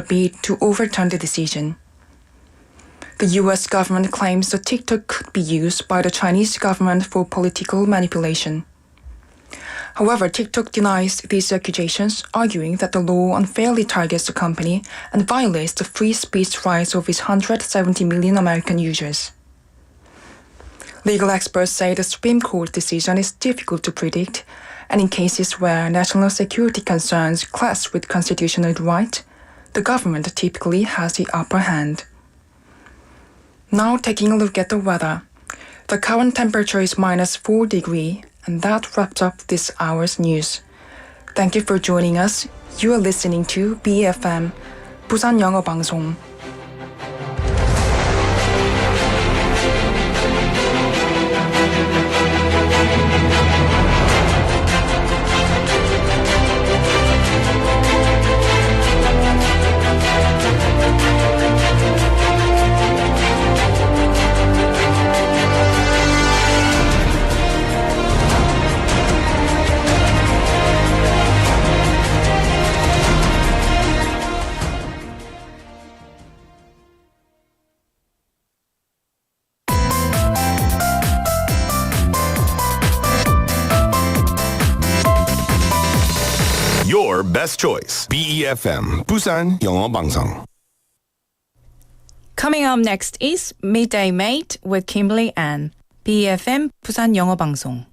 bid to overturn the decision. The US government claims that TikTok could be used by the Chinese government for political manipulation. However, TikTok denies these accusations, arguing that the law unfairly targets the company and violates the free speech rights of its 170 million American users. Legal experts say the Supreme Court decision is difficult to predict, and in cases where national security concerns clash with constitutional right, the government typically has the upper hand. Now taking a look at the weather. The current temperature is -4 degrees, and that wraps up this hour's news. Thank you for joining us. You are listening to BFM, 부산영어방송. Your best choice. BEFM, 부산영어방송. Coming up next is Midday Mate with Kimberly Ann. BEFM, 부산영어방송.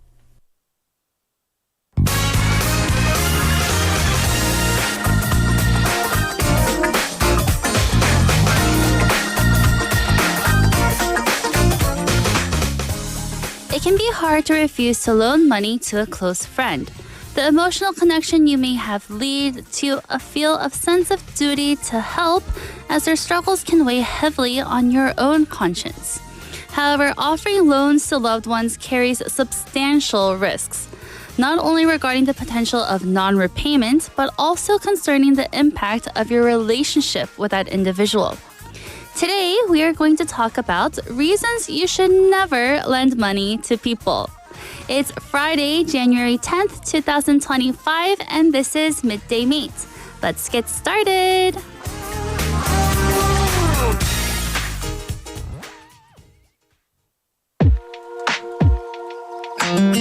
It can be hard to refuse to loan money to a close friend. The emotional connection you may have lead to a feel of sense of duty to help, as their struggles can weigh heavily on your own conscience. However, offering loans to loved ones carries substantial risks, not only regarding the potential of non-repayment, but also concerning the impact of your relationship with that individual. Today, we are going to talk about reasons you should never lend money to people. It's Friday, January 10th, 2025, and this is Midday Mate. Let's get started. Do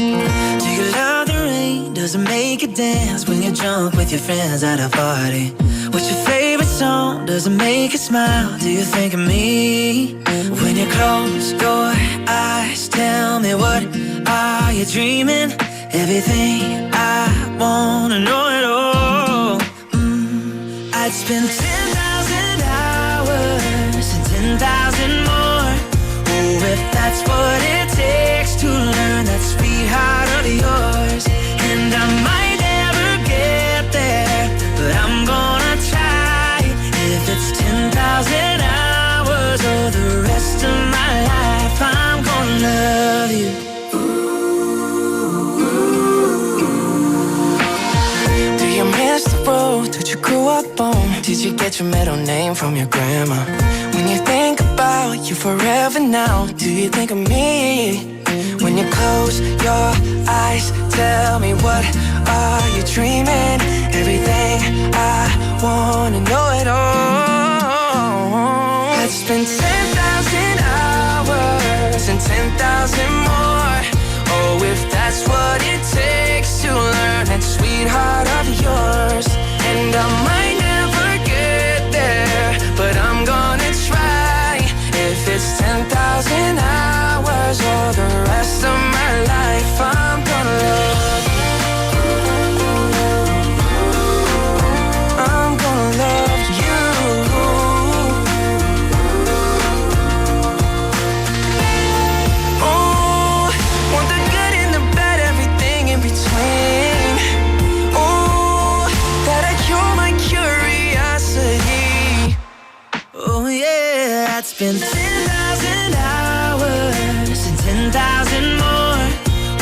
you love the rain? Does it make you dance when you're drunk with your friends at a party? What's your favorite song? Does it make you smile? Do you think of me? When you close your eyes, tell me, what are you dreaming? Everything I wanna know it all. I'd spend 10,000 hours and 10,000 more. Oh, if that's what it takes to learn that sweet heart of yours. And I might never get there, but I'm gonna try. If it's 10,000 hours or the rest of my life, I'm gonna love you. Do you miss the road that you grew up on? Did you get your middle name from your grandma? When you think about you forever now, do you think of me? When you close your eyes, tell me, what are you dreaming? Everything I wanna know it all. I'd spend 10,000 hours and 10,000 more. Oh, if that's what it takes to learn that sweetheart of yours. And I might never get there, but I'm gonna try. If it's 10,000 hours or the rest of my life, I'm gonna love you. I'm gonna love you. Oh, want the good and the bad, everything in between. Oh, gotta cure my curiosity. Oh yeah, I'd spend 10,000 hours and 10,000 more.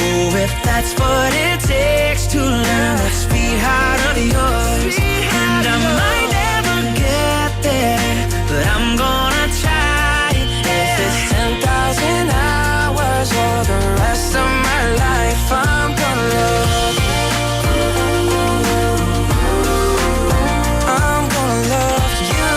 Oh, if that's what it takes to learn that sweetheart of yours. And I might never get there, but I'm gonna try. If it's 10,000 hours or the rest of my life, I'm gonna love you. I'm gonna love you.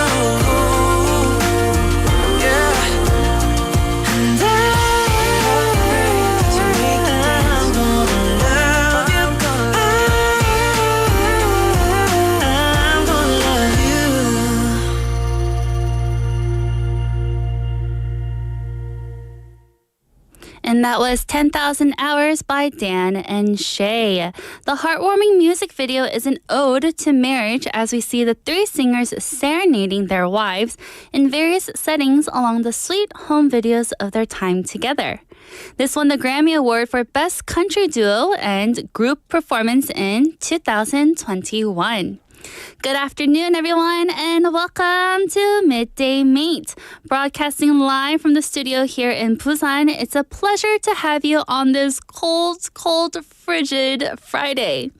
And that was 10,000 Hours by Dan and Shay. The heartwarming music video is an ode to marriage as we see the three singers serenading their wives in various settings along the sweet home videos of their time together. This won the Grammy Award for Best Country Duo and Group Performance in 2021. Good afternoon, everyone, and welcome to Midday Mate. Broadcasting live from the studio here in Busan, it's a pleasure to have you on this cold, frigid Friday.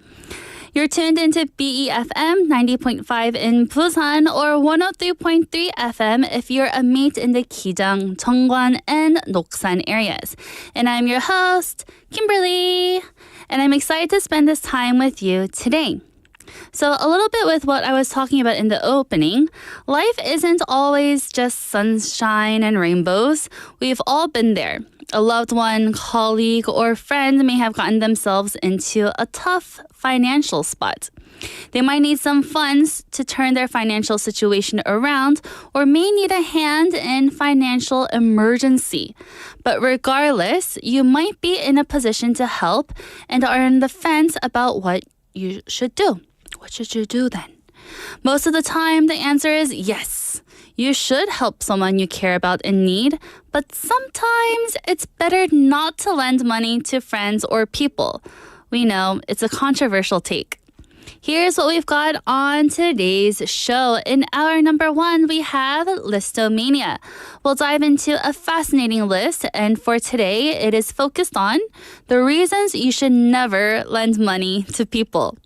You're tuned into BEFM 90.5 in Busan or 103.3 FM if you're a mate in the Gijang, Jeongwan, and Noksan areas. And I'm your host, Kimberly, and I'm excited to spend this time with you today. So a little bit with what I was talking about in the opening, life isn't always just sunshine and rainbows. We've all been there. A loved one, colleague, or friend may have gotten themselves into a tough financial spot. They might need some funds to turn their financial situation around or may need a hand in financial emergency. But regardless, you might be in a position to help and are on the fence about what you should do. What should you do then? Most of the time, the answer is yes. You should help someone you care about in need, but sometimes it's better not to lend money to friends or people. We know it's a controversial take. Here's what we've got on today's show. In hour number 1, we have Listomania. We'll dive into a fascinating list, and for today, it is focused on the reasons you should never lend money to people.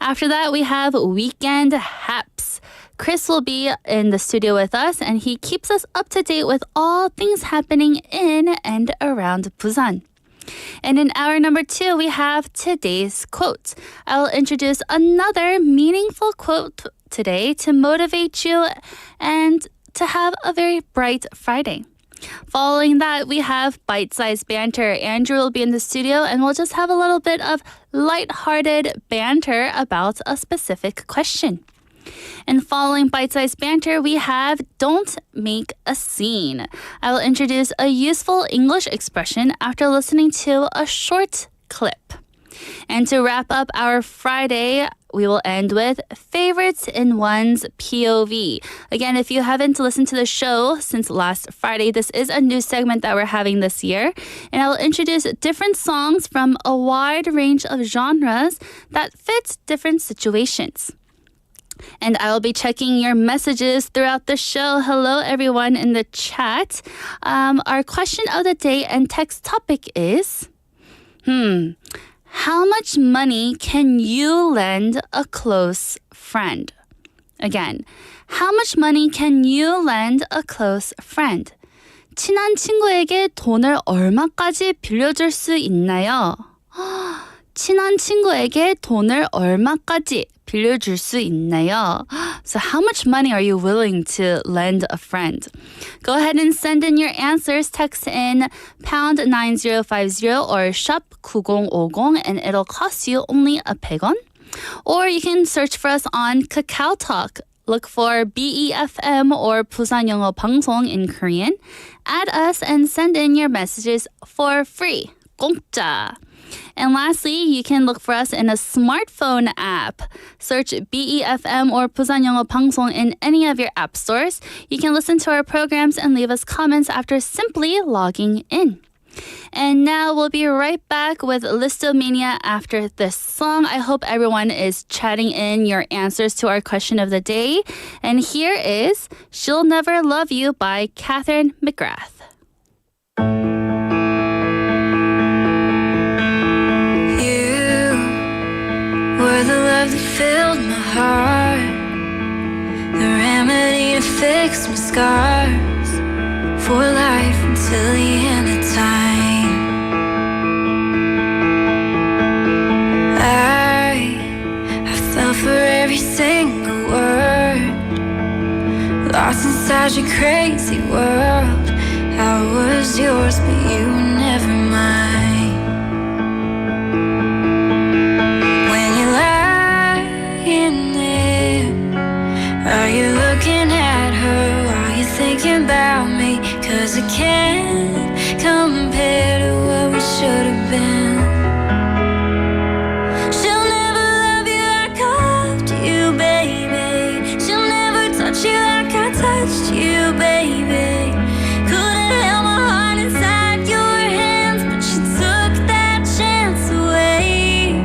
After that, we have Weekend Haps. Chris will be in the studio with us, and he keeps us up to date with all things happening in and around Busan. And in hour number 2, we have today's quote. I'll introduce another meaningful quote today to motivate you and to have a very bright Friday. Following that, we have bite-sized banter. Andrew will be in the studio, and we'll just have a little bit of light-hearted banter about a specific question. And following bite-sized banter, we have don't make a scene. I will introduce a useful English expression after listening to a short clip. And to wrap up our Friday, we will end with favorites in one's POV. Again, if you haven't listened to the show since last Friday, this is a new segment that we're having this year. And I will introduce different songs from a wide range of genres that fit different situations. And I will be checking your messages throughout the show. Hello, everyone in the chat. Our question of the day and text topic is, how much money can you lend a close friend? Again, how much money can you lend a close friend? 친한 친구에게 돈을 얼마까지 빌려줄 수 있나요? 친한 친구에게 돈을 얼마까지 빌려줄 수 있나요? So how much money are you willing to lend a friend? Go ahead and send in your answers. Text in pound 9050 or shop 9050 and it'll cost you only 100원. Or you can search for us on Kakao Talk. Look for BEFM or 부산영어방송 in Korean. Add us and send in your messages for free. 공짜. And lastly, you can look for us in a smartphone app. Search BEFM or 부산영어방송 in any of your app stores. You can listen to our programs and leave us comments after simply logging in. And now we'll be right back with Listomania after this song. I hope everyone is chatting in your answers to our question of the day. And here is She'll Never Love You by Catherine McGrath. Were the love that filled my heart, the remedy to fix my scars for life until the end of time. I fell for every single word, lost inside your crazy world. I was yours, but you were never mine. Are you looking at her? Are you thinking about me? 'Cause I can't compare to should have been. She'll never love you like I loved you, baby. She'll never touch you like I touched you, baby. Couldn't held my heart inside your hands, but she took that chance away.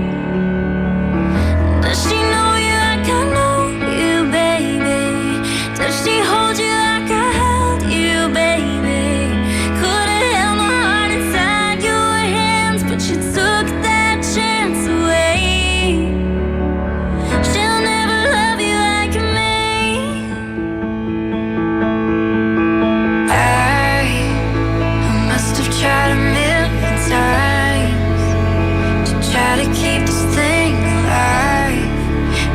Does she know you like I know you, baby? Does she hold you like I held you, baby? Couldn't held my heart inside your hands, but she took that chance away. She'll never love you like me. I must have tried a million times to try to keep this thing alive,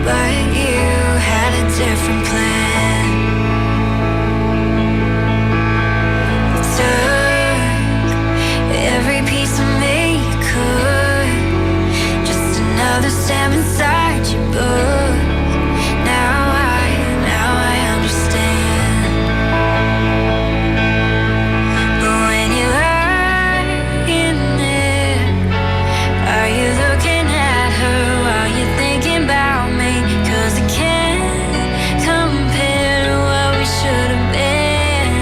but you had a different plan. You took every piece of me you could, just another stamp inside your book. Now I understand. But when you lie in there, are you looking at her while you're thinking about me? 'Cause it can't compare to what we should have been.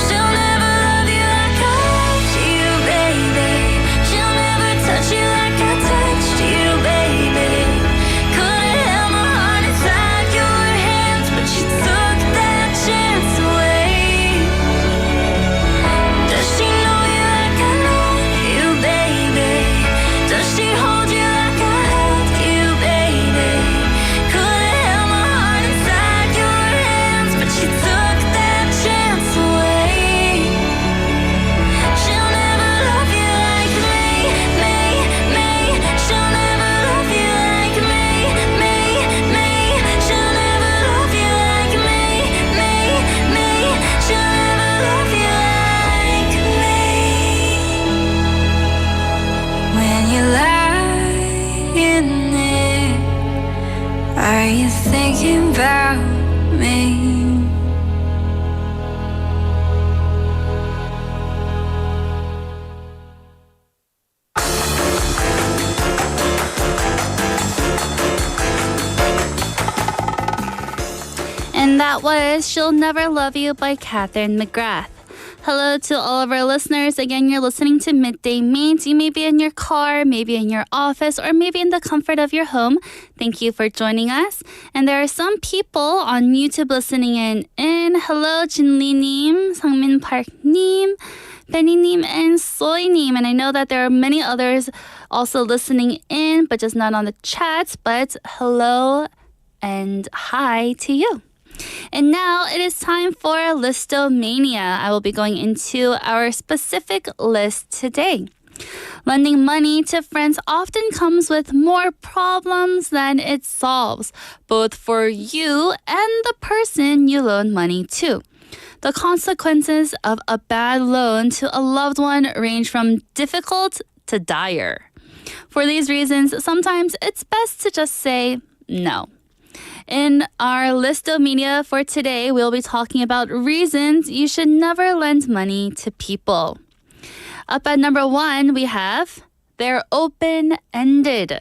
She'll never love you like I loved you, baby. She'll never touch you like I touched you, baby. Couldn't held my heart inside your hands, but she took that chance away. Does she know you like I know you, baby? Does she hold you like I held you, baby? Couldn't held my heart inside your hands, but she took that chance away. She'll never love you like me. She'll never love you like me. She'll never love you like me. She'll never love you like me. When you lie in there, are you thinking about me? And that was She'll Never Love You by Catherine McGrath. Hello to all of our listeners. Again, you're listening to Midday Mate. You may be in your car, maybe in your office, or maybe in the comfort of your home. Thank you for joining us. And there are some people on YouTube listening in. Hello, Jinli-님, Sangmin Park-님, Benny-님, and Soy-님. And I know that there are many others also listening in, but just not on the chat. But hello and hi to you. And now it is time for Listomania. I will be going into our specific list today. Lending money to friends often comes with more problems than it solves, both for you and the person you loan money to. The consequences of a bad loan to a loved one range from difficult to dire. For these reasons, sometimes it's best to just say no. In our Listomania for today, we'll be talking about reasons you should never lend money to people. Up at number 1, we have they're open-ended.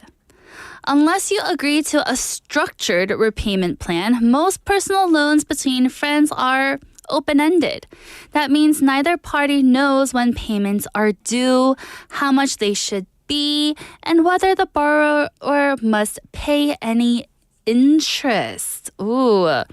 Unless you agree to a structured repayment plan, most personal loans between friends are open-ended. That means neither party knows when payments are due, how much they should be, and whether the borrower must pay any interest. Ooh.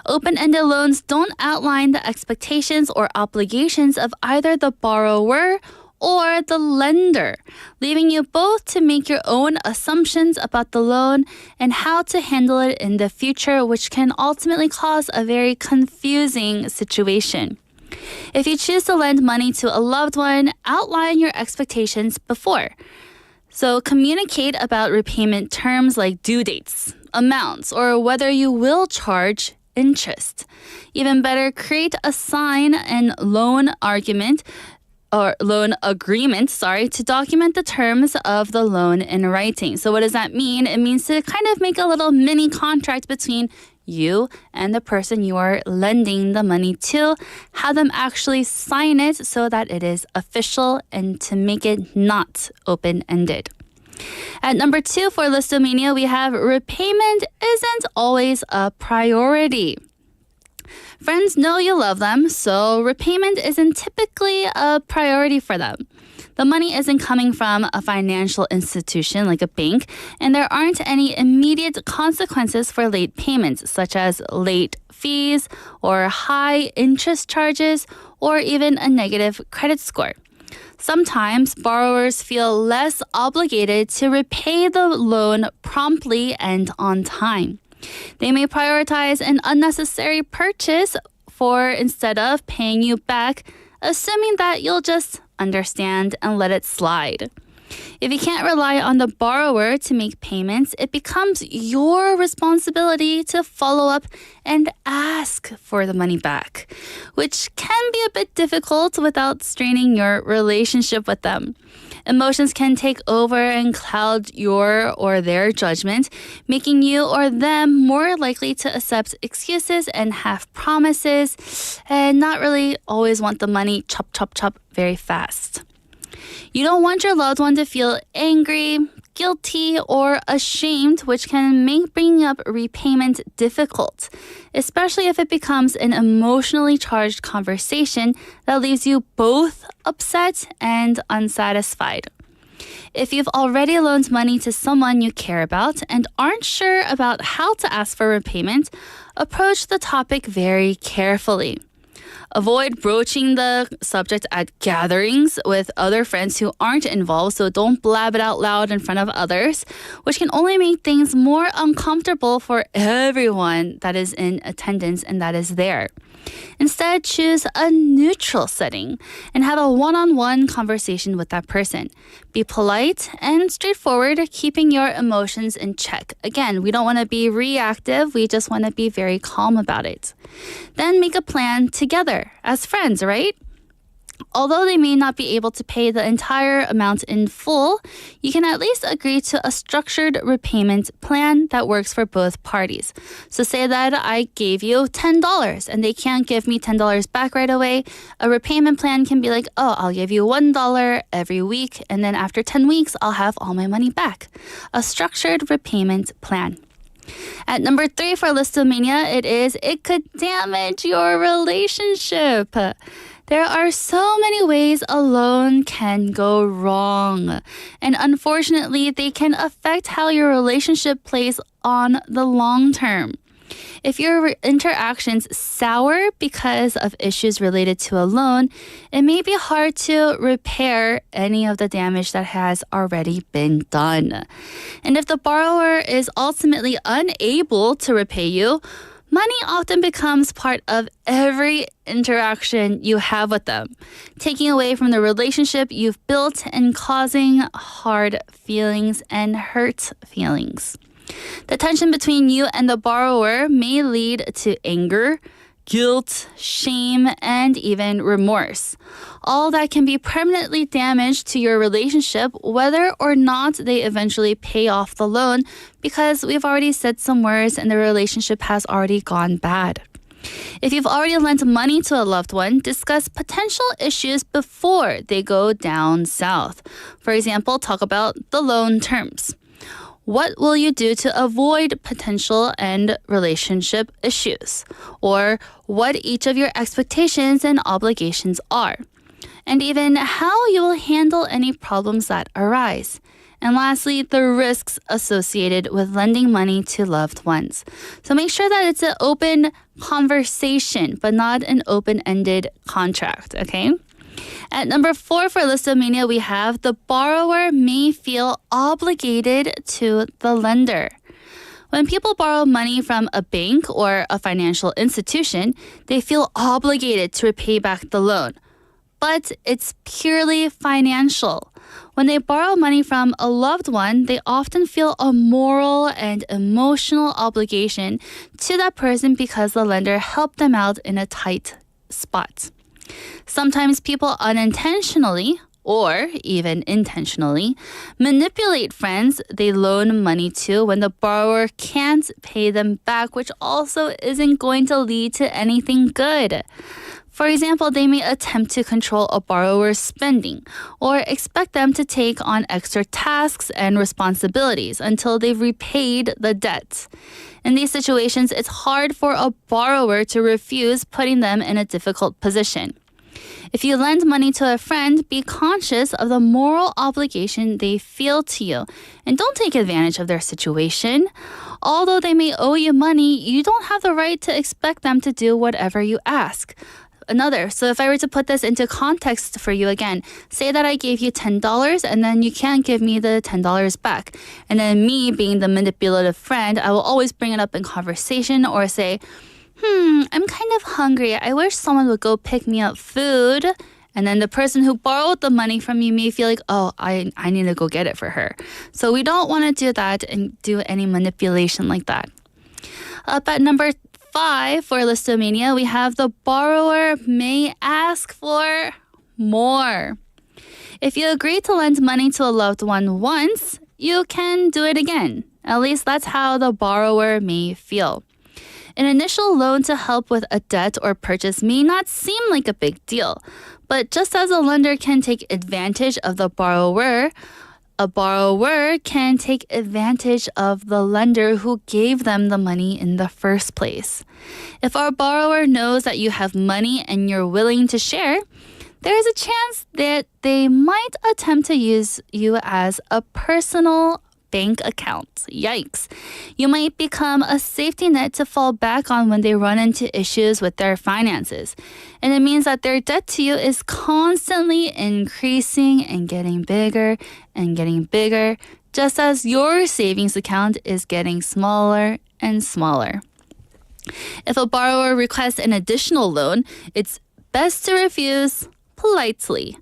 Open-ended loans don't outline the expectations or obligations of either the borrower or the lender, leaving you both to make your own assumptions about the loan and how to handle it in the future, which can ultimately cause a very confusing situation. If you choose to lend money to a loved one, outline your expectations before. So communicate about repayment terms like due dates, amounts, or whether you will charge interest. Even better, create a sign and loan agreement to document the terms of the loan in writing. So what does that mean? It means to kind of make a little mini contract between you and the person you are lending the money to. Have them actually sign it so that it is official and to make it not open-ended. At number 2 for Listomania, we have repayment isn't always a priority. Friends know you love them, so repayment isn't typically a priority for them. The money isn't coming from a financial institution like a bank, and there aren't any immediate consequences for late payments, such as late fees or high interest charges or even a negative credit score. Sometimes borrowers feel less obligated to repay the loan promptly and on time. They may prioritize an unnecessary purchase instead of paying you back, assuming that you'll just understand and let it slide. If you can't rely on the borrower to make payments, it becomes your responsibility to follow up and ask for the money back, which can be a bit difficult without straining your relationship with them. Emotions can take over and cloud your or their judgment, making you or them more likely to accept excuses and half promises and not really always want the money chop, chop, chop very fast. You don't want your loved one to feel angry, guilty, or ashamed, which can make bringing up repayment difficult, especially if it becomes an emotionally charged conversation that leaves you both upset and unsatisfied. If you've already loaned money to someone you care about and aren't sure about how to ask for repayment, approach the topic very carefully. Avoid broaching the subject at gatherings with other friends who aren't involved, so don't blab it out loud in front of others, which can only make things more uncomfortable for everyone that is in attendance and that is there. Instead, choose a neutral setting and have a one-on-one conversation with that person. Be polite and straightforward, keeping your emotions in check. Again, we don't want to be reactive. We just want to be very calm about it. Then make a plan together as friends, right? Although they may not be able to pay the entire amount in full, you can at least agree to a structured repayment plan that works for both parties. So say that I gave you $10 and they can't give me $10 back right away. A repayment plan can be like, I'll give you $1 every week, and then after 10 weeks, I'll have all my money back. A structured repayment plan. At number 3 for Listomania, it could damage your relationship. There are so many ways a loan can go wrong, and unfortunately, they can affect how your relationship plays on the long term. If your interactions sour because of issues related to a loan, it may be hard to repair any of the damage that has already been done. And if the borrower is ultimately unable to repay you, money often becomes part of every interaction you have with them, taking away from the relationship you've built and causing hard feelings and hurt feelings. The tension between you and the borrower may lead to anger, guilt, shame, and even remorse. All that can be permanently damaged to your relationship, whether or not they eventually pay off the loan, because we've already said some words and the relationship has already gone bad. If you've already lent money to a loved one, discuss potential issues before they go down south. For example, talk about the loan terms. What will you do to avoid potential and relationship issues? Or what each of your expectations and obligations are? And even how you will handle any problems that arise. And lastly, the risks associated with lending money to loved ones. So make sure that it's an open conversation, but not an open-ended contract, okay? At number 4 for Listomania, we have the borrower may feel obligated to the lender. When people borrow money from a bank or a financial institution, they feel obligated to repay back the loan. But it's purely financial. When they borrow money from a loved one, they often feel a moral and emotional obligation to that person because the lender helped them out in a tight spot. Sometimes people unintentionally or even intentionally, manipulate friends they loan money to when the borrower can't pay them back, which also isn't going to lead to anything good. For example, they may attempt to control a borrower's spending or expect them to take on extra tasks and responsibilities until they've repaid the debt. In these situations, it's hard for a borrower to refuse, putting them in a difficult position. If you lend money to a friend, be conscious of the moral obligation they feel to you and don't take advantage of their situation. Although they may owe you money, you don't have the right to expect them to do whatever you ask. So if I were to put this into context for you again, say that I gave you $10 and then you can't give me the $10 back. And then me being the manipulative friend, I will always bring it up in conversation or say, I'm kind of hungry. I wish someone would go pick me up food. And then the person who borrowed the money from you may feel like, oh, I need to go get it for her. So we don't want to do that and do any manipulation like that. Up at number 5 for Listomania, we have the borrower may ask for more. If you agree to lend money to a loved one once, you can do it again. At least that's how the borrower may feel. An initial loan to help with a debt or purchase may not seem like a big deal, but just as a lender can take advantage of the borrower, a borrower can take advantage of the lender who gave them the money in the first place. If our borrower knows that you have money and you're willing to share, there is a chance that they might attempt to use you as a personal bank account. Yikes. You might become a safety net to fall back on when they run into issues with their finances. And it means that their debt to you is constantly increasing and getting bigger, just as your savings account is getting smaller and smaller. If a borrower requests an additional loan, it's best to refuse politely.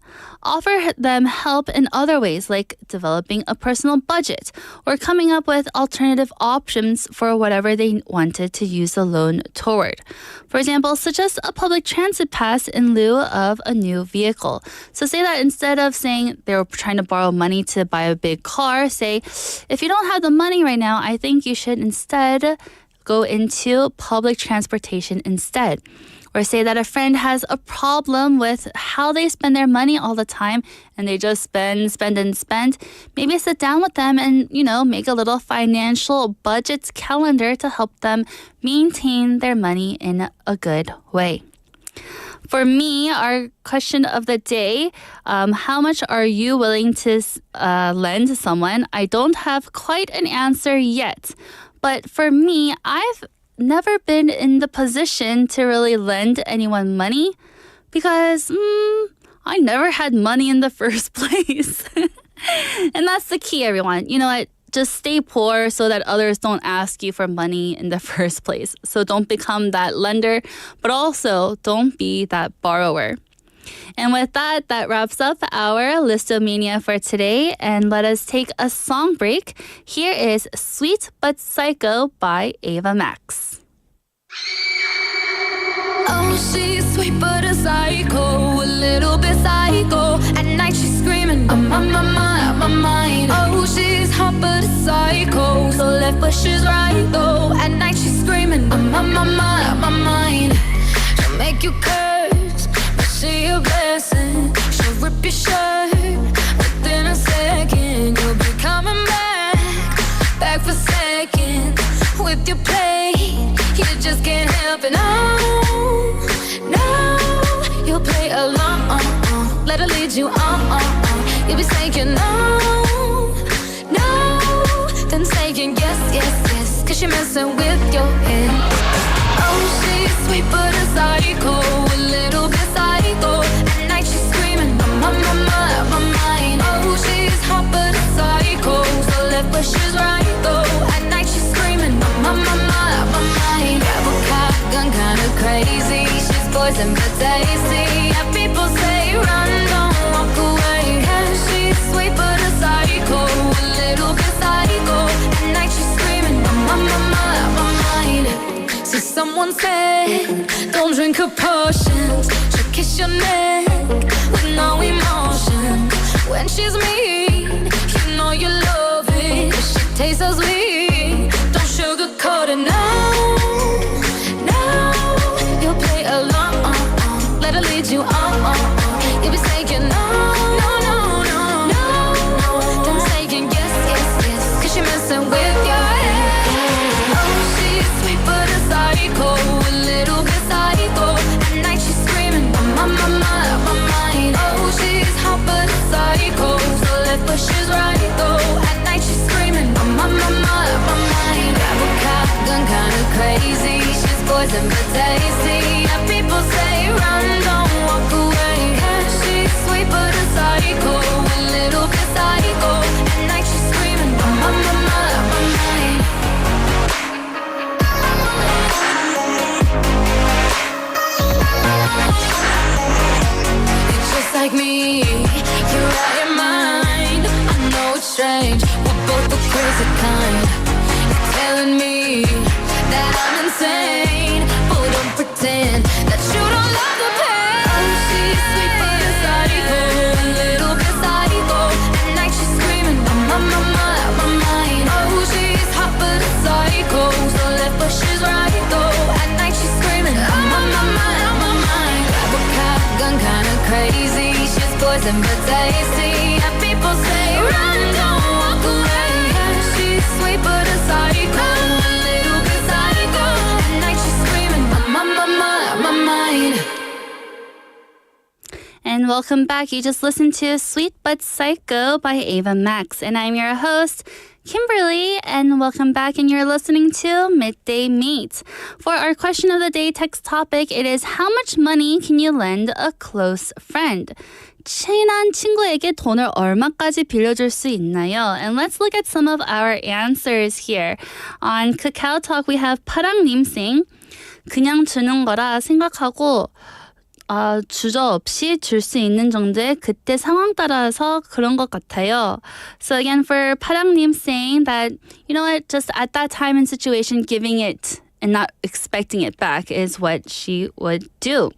Offer them help in other ways, like developing a personal budget or coming up with alternative options for whatever they wanted to use the loan toward. For example, suggest a public transit pass in lieu of a new vehicle. So say that instead of saying they were trying to borrow money to buy a big car, say, if you don't have the money right now, I think you should instead go into public transportation instead. Or say that a friend has a problem with how they spend their money all the time and they just spend. Maybe sit down with them and, make a little financial budget calendar to help them maintain their money in a good way. For me, our question of the day, how much are you willing to lend to someone? I don't have quite an answer yet. But for me, I've never been in the position to really lend anyone money because I never had money in the first place. And that's the key, everyone. You know what? Just stay poor so that others don't ask you for money in the first place. So don't become that lender, but also don't be that borrower. And with that, that wraps up our Listomania for today. And let us take a song break. Here is Sweet But Psycho by Ava Max. Oh, she's sweet but a psycho, a little bit psycho. At night she's screaming, I'm on my mind. Oh, she's hot but a psycho, so left but she's right though. At night she's screaming, I'm on my mind. She'll make you curse, but she a blessing. She'll rip your shirt within a second. You'll be coming back for seconds with your plate. You just can't help it, no. You'll play along, let her lead you on. You'll be saying no, then saying yes, cause you're messing with your head. Oh, she's sweet but a psycho, a little bit psycho. At night she's screaming, I'm on my mind. Oh, she's hot but a psycho, so left but she's right though. At night she's screaming, I'm on my mind. Grab a gun, kinda crazy. She's poison but tasty. Yeah, people say run, don't walk away. Yeah, she's sweet but a psycho, a little bit psycho. At night she's screaming, I'm on my mind. See, someone said, don't drink her potions. She'll kiss your neck with no emotion. when she's mean. You know you love it, 'cause she tastes so sweet. Don't sugarcoat it, no, no. You'll play along, let her lead you on. You'll be saying no, no, no, no, no, no. Then saying yes, yes, yes, 'cause she messing with your head. Oh, she's sweet but a psycho, a little bit psycho. At night she's screaming, my mind. Oh, she's hot but a psycho, so left but she's right though. At night she's screaming, my mind. Grab a gun, kinda crazy. She's poison but tasty. Yeah, people say run, don't walk away. Yeah, she's sweet but a psycho, a little bit psycho. At night she's screaming, my mind. You're just like me, you're out your mind. I know it's strange, we're both the crazy kind. You're telling me that I'm insane, but don't pretend that you don't love the pain. Oh, she's sweet but a psycho, a little bit psycho. At night she's screaming, my mind. Oh, she's hot but a psycho, so left but she's right though. At night she's screaming, my mind. Grab a gun, kinda crazy. She's poison but tasty. Yeah, people say run, don't walk away. Yeah, she's sweet but a psycho, a little bit psycho. At night she's screaming, my mind. And welcome back. You just listened to Sweet But Psycho by Ava Max. And I'm your host, Kimberly, and welcome back. And you're listening to Midday Mate. For our question of the day text topic, it is how much money can you lend a close friend? 친한 친구에게 돈을 얼마까지 빌려줄 수 있나요? And let's look at some of our answers here. On Kakao Talk, we have 파랑님 saying, 그냥 주는 거라 생각하고 주저없이 줄 수 있는 정도의 그때 상황 따라서 그런 것 같아요. So again, for 파랑님 saying that, you know what, just at that time and situation, giving it and not expecting it back is what she would do.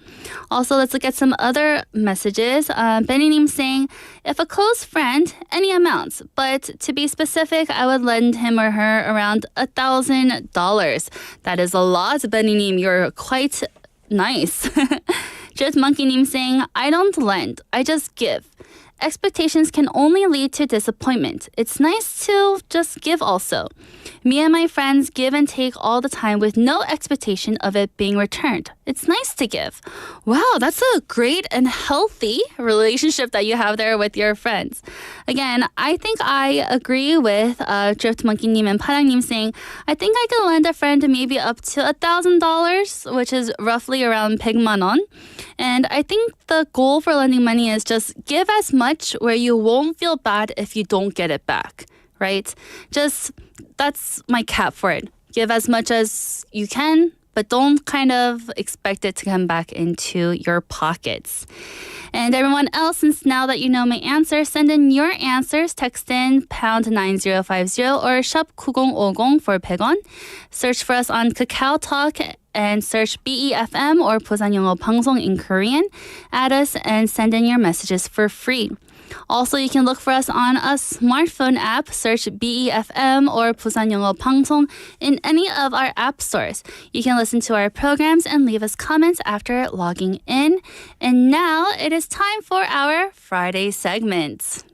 Also, let's look at some other messages. Benny님 saying, if a close friend, any amounts, but to be specific, I would lend him or her around $1,000. That is a lot, Benny님. You're quite nice. Just Monkey님 saying, I don't lend, I just give. Expectations can only lead to disappointment. It's nice to just give also. Me and my friends give and take all the time with no expectation of it being returned. It's nice to give. Wow, that's a great and healthy relationship that you have there with your friends. Again, I think I agree with Drift Monkey님 and 파랑님 saying, I think I can lend a friend maybe up to $1,000, which is roughly around 100만 원. And I think the goal for lending money is just give as much where you won't feel bad if you don't get it back, right? Just, that's my cap for it. Give as much as you can, but don't kind of expect it to come back into your pockets. And everyone else, since now that you know my answer, send in your answers. Text in pound 9050 or shop 9050 for 100원. Search for us on Kakao Talk and search BEFM or 부산영어방송 in Korean. Add us and send in your messages for free. Also, you can look for us on a smartphone app. Search BEFM or 부산영어방송 in any of our app stores. You can listen to our programs and leave us comments after logging in. And now it is time for our Friday segment.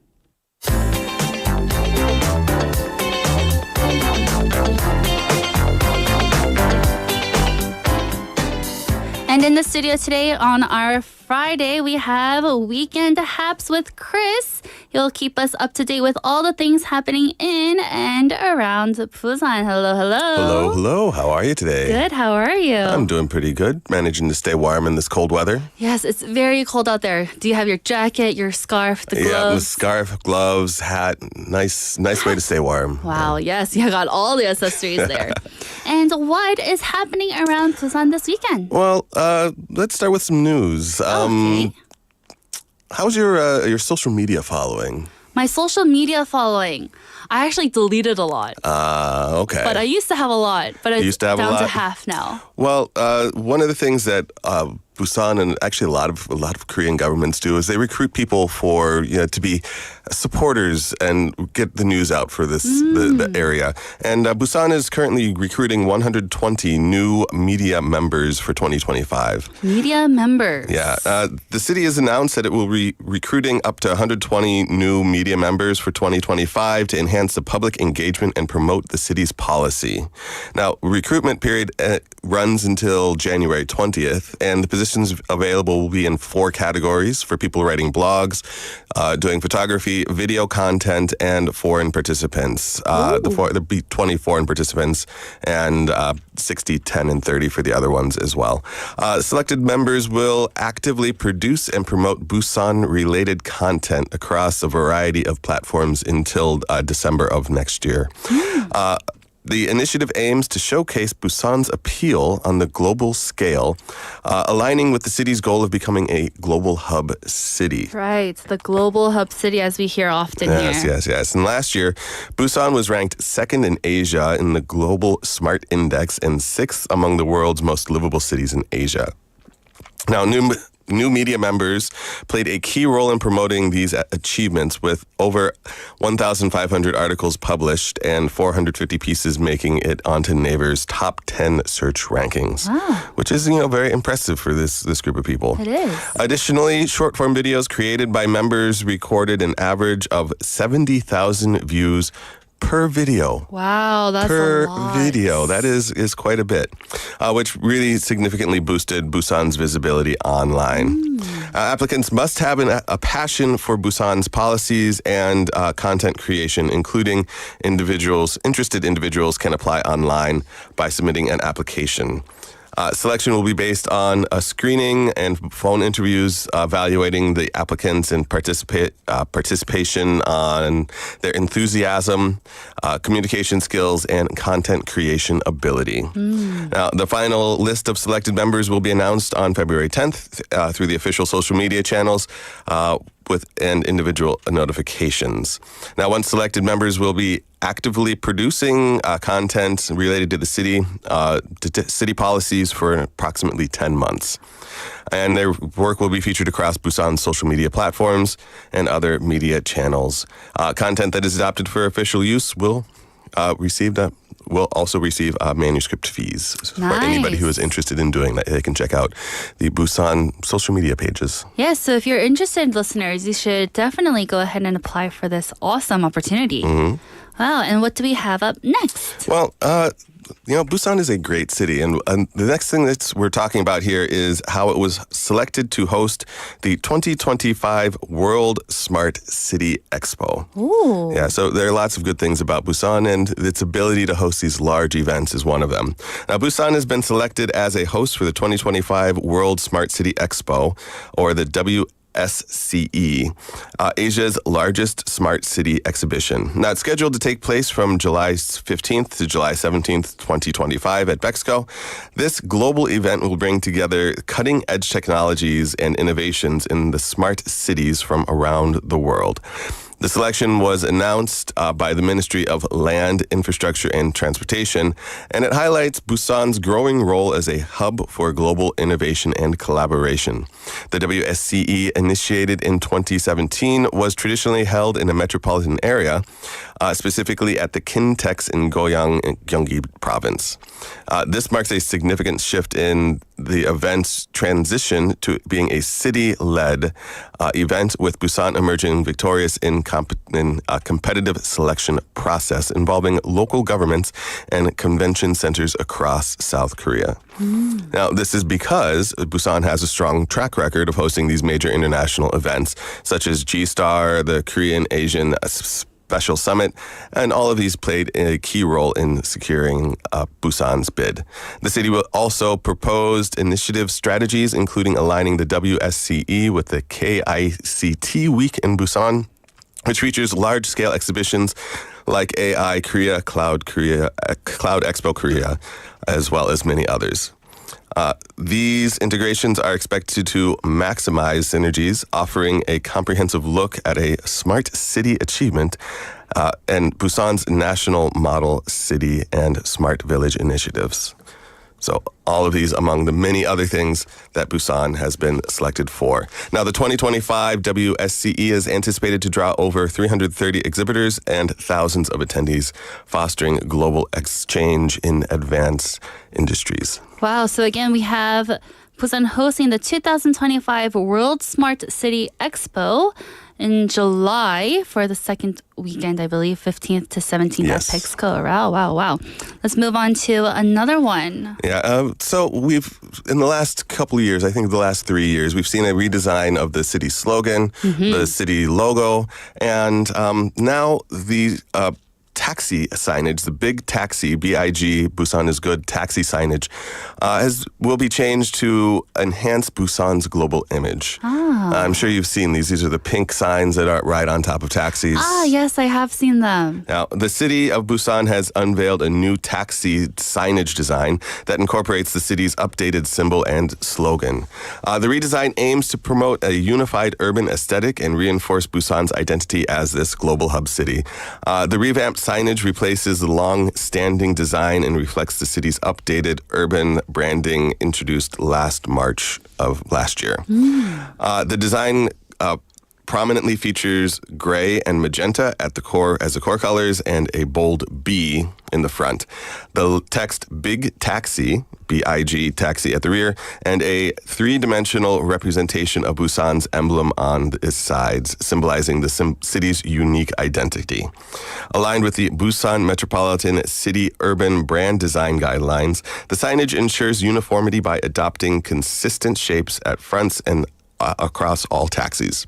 And in the studio today on our Friday, we have Weekend Haps with Chris. He'll keep us up to date with all the things happening in and around Busan. Hello, hello. Hello, hello. How are you today? Good. How are you? I'm doing pretty good. Managing to stay warm in this cold weather. Yes, it's very cold out there. Do you have your jacket, your scarf, the gloves? Yeah, the scarf, gloves, hat. Nice way to stay warm. Wow, yes. You got all the accessories there. And what is happening around Busan this weekend? Well, let's start with some news. Okay. How's your social media following? My social media following. I actually deleted a lot. Okay. But I used to have a lot. But it's down to half now. Well, one of the things that Busan and actually a lot of Korean governments do is they recruit people for to be supporters and get the news out for this the area. And Busan is currently recruiting 120 new media members for 2025. Media members. Yeah, the city has announced that it will be recruiting up to 120 new media members for 2025 to enhance the public engagement and promote the city's policy. Now, recruitment period runs until January 20th, and the positions available will be in 4 categories for people writing blogs, doing photography, video content, and foreign participants. There'll be 20 foreign participants and 60, 10, and 30 for the other ones as well. Selected members will actively produce and promote Busan-related content across a variety of platforms until December of next year. The initiative aims to showcase Busan's appeal on the global scale, aligning with the city's goal of becoming a global hub city. Right, the global hub city as we hear often here. Yes. And last year, Busan was ranked 2nd in Asia in the Global Smart Index and 6th among the world's most livable cities in Asia. Now, new media members played a key role in promoting these achievements with over 1,500 articles published and 450 pieces making it onto Naver's top 10 search rankings, which is, very impressive for this group of people. It is. Additionally, short-form videos created by members recorded an average of 70,000 views per video. Wow, that's per a lot. video. That is quite a bit, which really significantly boosted Busan's visibility online. Applicants must have a passion for Busan's policies and content creation, including interested individuals can apply online by submitting an application. Selection will be based on a screening and phone interviews evaluating the applicants and participation on their enthusiasm, communication skills, and content creation ability. Now, the final list of selected members will be announced on February 10th through the official social media channels and individual notifications. Now, once selected, members will be actively producing content related to the city, city policies for approximately 10 months. And their work will be featured across Busan's social media platforms and other media channels. Content that is adopted for official use will also receive manuscript fees. For anybody who is interested in doing that, they can check out the Busan social media pages. Yes, so if you're interested, listeners, you should definitely go ahead and apply for this awesome opportunity. Wow, and what do we have up next? Well, Busan is a great city, and the next thing that we're talking about here is how it was selected to host the 2025 World Smart City Expo. Ooh. Yeah, so there are lots of good things about Busan, and its ability to host these large events is one of them. Now, Busan has been selected as a host for the 2025 World Smart City Expo, or the WSCE, Asia's largest smart city exhibition. Now, it's scheduled to take place from July 15th to July 17th, 2025 at Bexco. This global event will bring together cutting-edge technologies and innovations in the smart cities from around the world. The selection was announced by the Ministry of Land, Infrastructure, and Transportation, and it highlights Busan's growing role as a hub for global innovation and collaboration. The WSCE, initiated in 2017, was traditionally held in a metropolitan area, specifically at the Kintex in Goyang, Gyeonggi Province. This marks a significant shift in the event's transition to being a city-led event, with Busan emerging victorious in a competitive selection process involving local governments and convention centers across South Korea. Now, this is because Busan has a strong track record of hosting these major international events, such as G-Star, the Korean Asian Special Summit, and all of these played a key role in securing Busan's bid. The city will also proposed initiative strategies, including aligning the WSCE with the KICT Week in Busan, which features large-scale exhibitions like AI Korea, Cloud Expo Korea, as well as many others. These integrations are expected to maximize synergies, offering a comprehensive look at a smart city achievement and Busan's national model city and smart village initiatives. So all of these among the many other things that Busan has been selected for. Now, the 2025 WSCE is anticipated to draw over 330 exhibitors and thousands of attendees, fostering global exchange in advanced industries. Wow. So again, we have Busan hosting the 2025 World Smart City Expo in July for the second weekend, I believe, 15th to 17th Yes. at Pexco. Wow. Let's move on to another one. Yeah, so we've, in the last couple of years, I think the last 3 years, we've seen a redesign of the city slogan, the city logo, and now the taxi signage, the big taxi, B-I-G, Busan is good, taxi signage, will be changed to enhance Busan's global image. I'm sure you've seen these. These are the pink signs that are right on top of taxis. Yes, I have seen them. Now, the city of Busan has unveiled a new taxi signage design that incorporates the city's updated symbol and slogan. The redesign aims to promote a unified urban aesthetic and reinforce Busan's identity as this global hub city. The revamped signage replaces the long-standing design and reflects the city's updated urban branding introduced last March of last year. The design prominently features gray and magenta at the core as the core colors and a bold B in the front. The text Big Taxi, B-I-G, taxi at the rear, and a three-dimensional representation of Busan's emblem on its sides, symbolizing the city's unique identity. Aligned with the Busan Metropolitan City Urban Brand Design Guidelines, the signage ensures uniformity by adopting consistent shapes at fronts and across all taxis.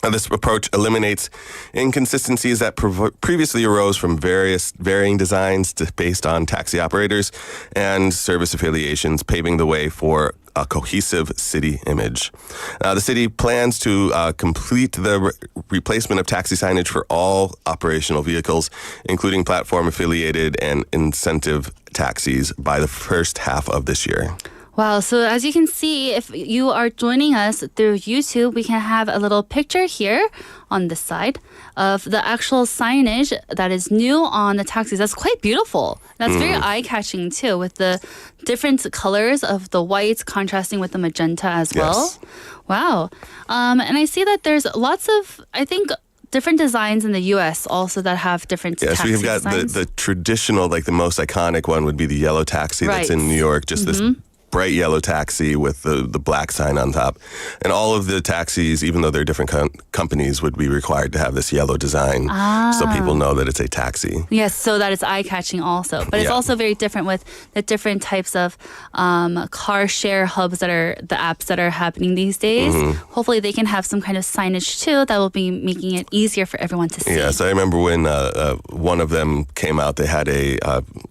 This approach eliminates inconsistencies that previously arose from varying designs based on taxi operators and service affiliations, paving the way for a cohesive city image. The city plans to complete the replacement of taxi signage for all operational vehicles, including platform-affiliated and incentive taxis, by the first half of this year. Wow, so as you can see, if you are joining us through YouTube, we can have a little picture here on this side of the actual signage that is new on the taxis. That's quite beautiful. That's very eye-catching too, with the different colors of the whites contrasting with the magenta as well. Yes. Wow. And I see that there's lots of, I think, different designs in the U.S. also that have different taxi Yes, we've got designs. the traditional, like the most iconic one would be the yellow taxi that's in New York, just this bright yellow taxi with the black sign on top. And all of the taxis, even though they're different companies, would be required to have this yellow design so people know that it's a taxi. Yes, so that it's eye-catching also. But it's also very different with the different types of car share hubs that are the apps that are happening these days. Hopefully they can have some kind of signage too that will be making it easier for everyone to see. Yes, I remember when one of them came out, they had a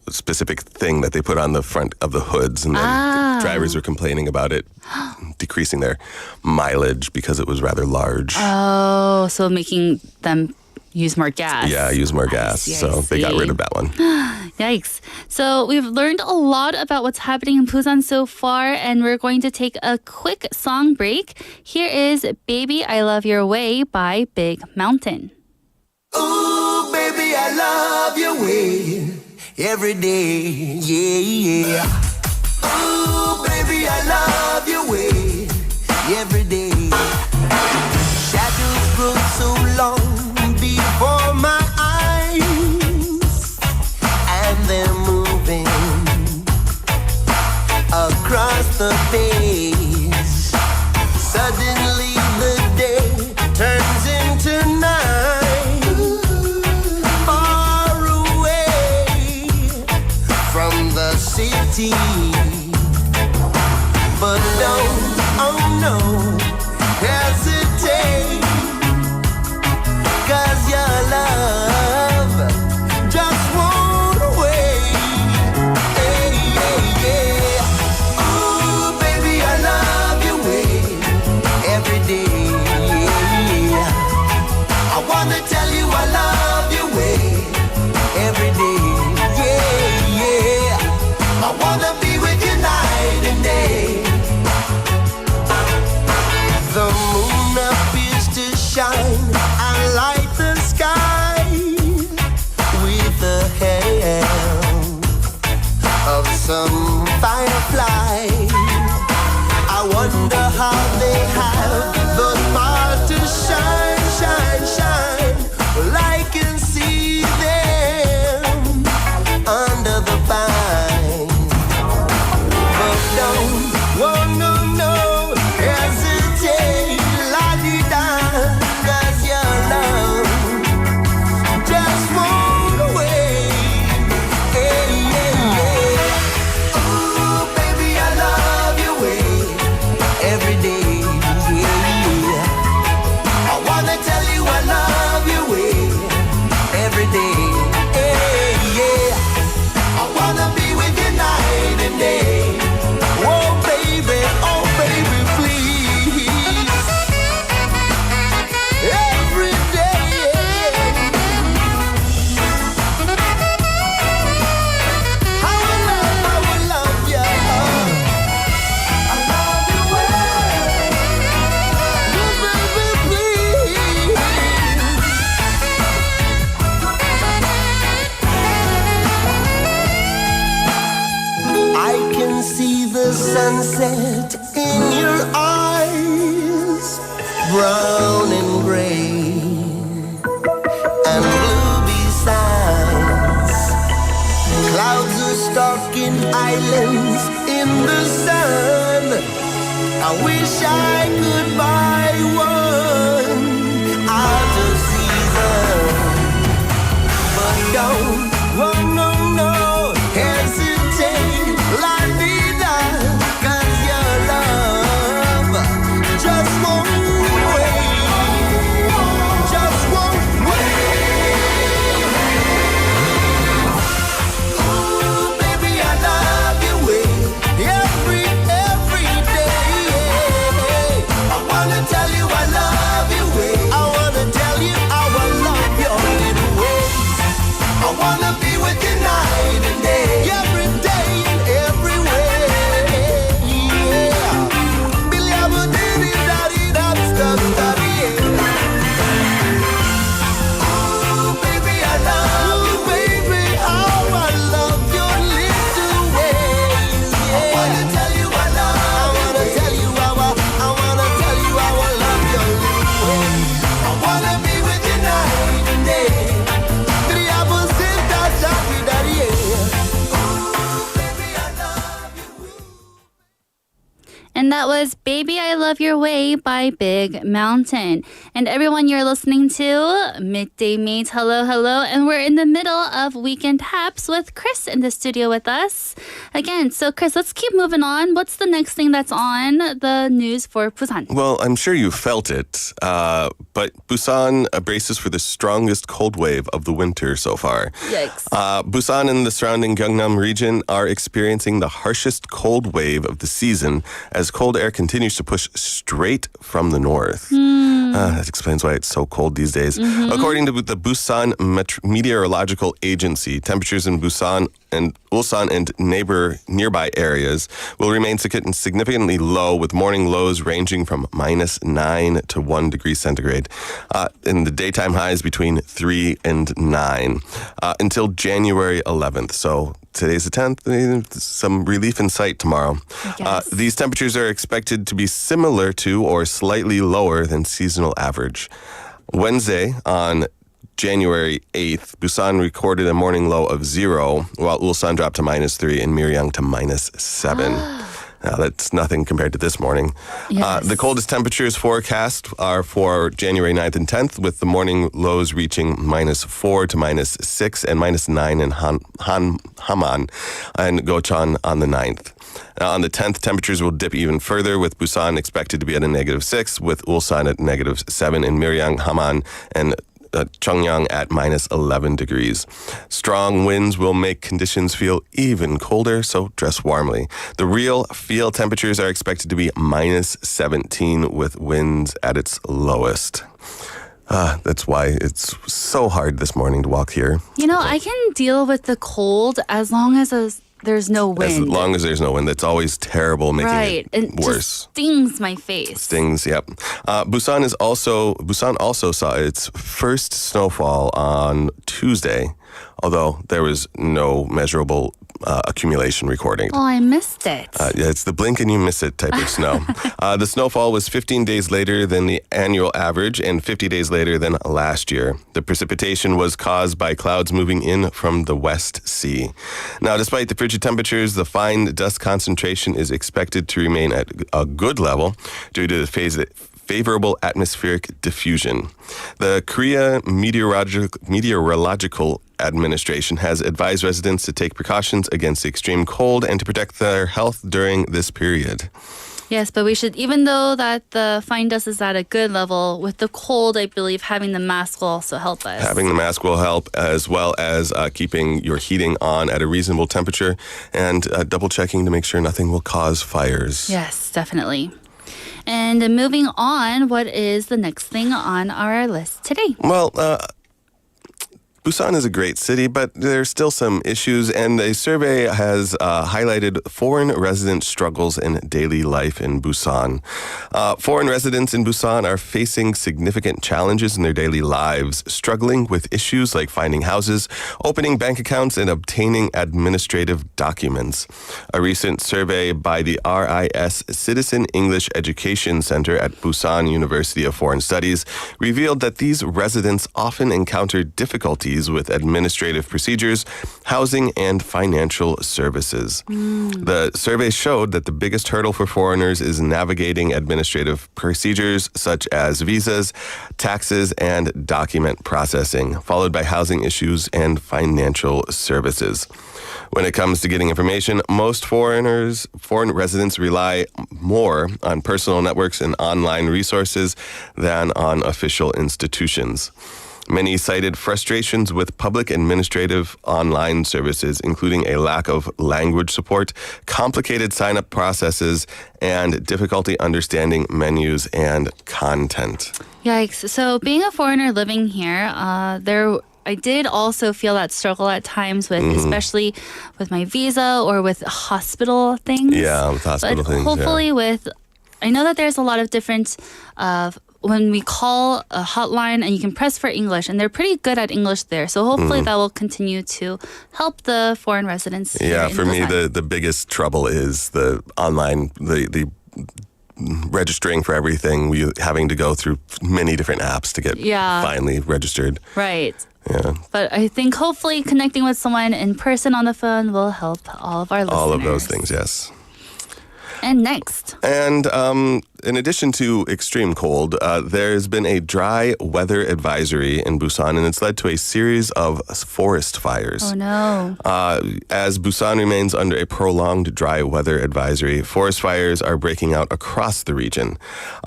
specific thing that they put on the front of the hoods, and then drivers were complaining about it decreasing their mileage because it was rather large. Oh, so making them use more gas. Yeah, use more gas. So they got rid of that one. Yikes. So we've learned a lot about what's happening in Busan so far, and we're going to take a quick song break. Here is Baby I Love Your Way by Big Mountain. Ooh, baby, I love your way every day, yeah. Ooh, baby, I love your way every day. Shadows grow so long before my eyes, and they're moving across the page. Suddenly the day turns into night, far away from the city. But don't, oh no, hesitate, 'cause your love just won't wait. Hey, yeah, yeah. Ooh, baby, I love your way every day. I wanna tell you I love your way every day. Yeah, yeah. I wanna be with Oh no, no, hesitate, la-di-da, 'cause your love just won't away. Hey, yeah, yeah. Ooh, baby, I love your way every day. Yeah. I wanna tell you I love your way every day. Hey, yeah. I wanna be with you night and day. Oh baby, please. Every day. I will love you. I love you well. Oh baby, please. I can see the sunset in your eyes, brown and gray and blue besides. Clouds are stalking islands in the sun. I wish I could buy one out of season. But don't, oh no, no, hesitate, la-di-da, 'cause your love just won't wait, just won't wait. Ooh, baby, I love your way every day. I wanna tell you I love your way. I wanna tell you how I love your little ways. I wanna be with you night and day, every day and every way. Yeah. Billy, I would ooh, baby, I love you, baby. How I love your little ways. Yeah. I wanna tell you I love. I wanna tell you how I wanna tell you how I love your little ways. I wanna be with you night and day. And that was Baby I Love Your Way by Big Mountain. And everyone, you're listening to Midday Mate. Hello, hello. And we're in the middle of Weekend Haps with Chris in the studio with us. Again, so Chris, let's keep moving on. What's the next thing that's on the news for Busan? Well, I'm sure you felt it, but Busan braces for the strongest cold wave of the winter so far. Yikes. Busan and the surrounding Gyeongnam region are experiencing the harshest cold wave of the season as cold air continues to push straight from the north. That explains why it's so cold these days. According to the Busan Meteorological Agency, temperatures in Busan and Ulsan and nearby areas will remain significantly low, with morning lows ranging from -9 to 1 degree centigrade, and the daytime highs between 3 and 9 until January 11th. So today's the 10th. Some relief in sight tomorrow. These temperatures are expected to be similar to or slightly lower than seasonal average. Wednesday, on January 8th, Busan recorded a morning low of 0, while Ulsan dropped to -3 and Miryang to -7. Now, that's nothing compared to this morning. Yes. The coldest temperatures forecast are for January 9th and 10th, with the morning lows reaching -4 to -6 and -9 in Haman and Gocheon on the 9th. On the 10th, temperatures will dip even further, with Busan expected to be at a -6, with Ulsan at -7, and Miryang, Haman, and Cheongyang at -11 degrees. Strong winds will make conditions feel even colder, so dress warmly. The real feel temperatures are expected to be -17, with winds at its lowest. That's why it's so hard this morning to walk here. You know, I can deal with the cold as long as there's no wind. As long as there's no wind. That's always terrible, making right. it It worse. just stings my face. Stings, yep. Busan also saw its first snowfall on Tuesday, although there was no measurable accumulation recording. Oh, I missed it. Yeah, it's the blink and you miss it type of snow. The snowfall was 15 days later than the annual average and 50 days later than last year. The precipitation was caused by clouds moving in from the West Sea. Now, despite the frigid temperatures, the fine dust concentration is expected to remain at a good level due to the favorable atmospheric diffusion. The Korea Meteorological Administration has advised residents to take precautions against extreme cold and to protect their health during this period. Yes, but we should, even though that the fine dust is at a good level, with the cold, I believe having the mask will also help us. Having the mask will help, as well as keeping your heating on at a reasonable temperature and double checking to make sure nothing will cause fires. Yes, definitely. And moving on, what is the next thing on our list today? Well, Busan is a great city, but there's still some issues, and a survey has highlighted foreign resident struggles in daily life in Busan. Foreign residents in Busan are facing significant challenges in their daily lives, struggling with issues like finding houses, opening bank accounts, and obtaining administrative documents. A recent survey by the RIS Citizen English Education Center at Busan University of Foreign Studies revealed that these residents often encounter difficulties with administrative procedures, housing, and financial services. The survey showed that the biggest hurdle for foreigners is navigating administrative procedures such as visas, taxes, and document processing, followed by housing issues and financial services. When it comes to getting information, most foreign residents rely more on personal networks and online resources than on official institutions. Many cited frustrations with public administrative online services, including a lack of language support, complicated sign-up processes, and difficulty understanding menus and content. Yikes. So being a foreigner living here, I did also feel that struggle at times with, especially with my visa or with hospital things. Yeah, with hospital things. Hopefully I know that there's a lot of different when we call a hotline and you can press for English, and they're pretty good at English there. So hopefully that will continue to help the foreign residents. Yeah, for me, the biggest trouble is the online, the registering for everything, having to go through many different apps to get finally registered. Right. Yeah. But I think hopefully connecting with someone in person on the phone will help all of our listeners. All of those things, yes. And next. And in addition to extreme cold, there's been a dry weather advisory in Busan, and it's led to a series of forest fires. Oh, no. As Busan remains under a prolonged dry weather advisory, forest fires are breaking out across the region.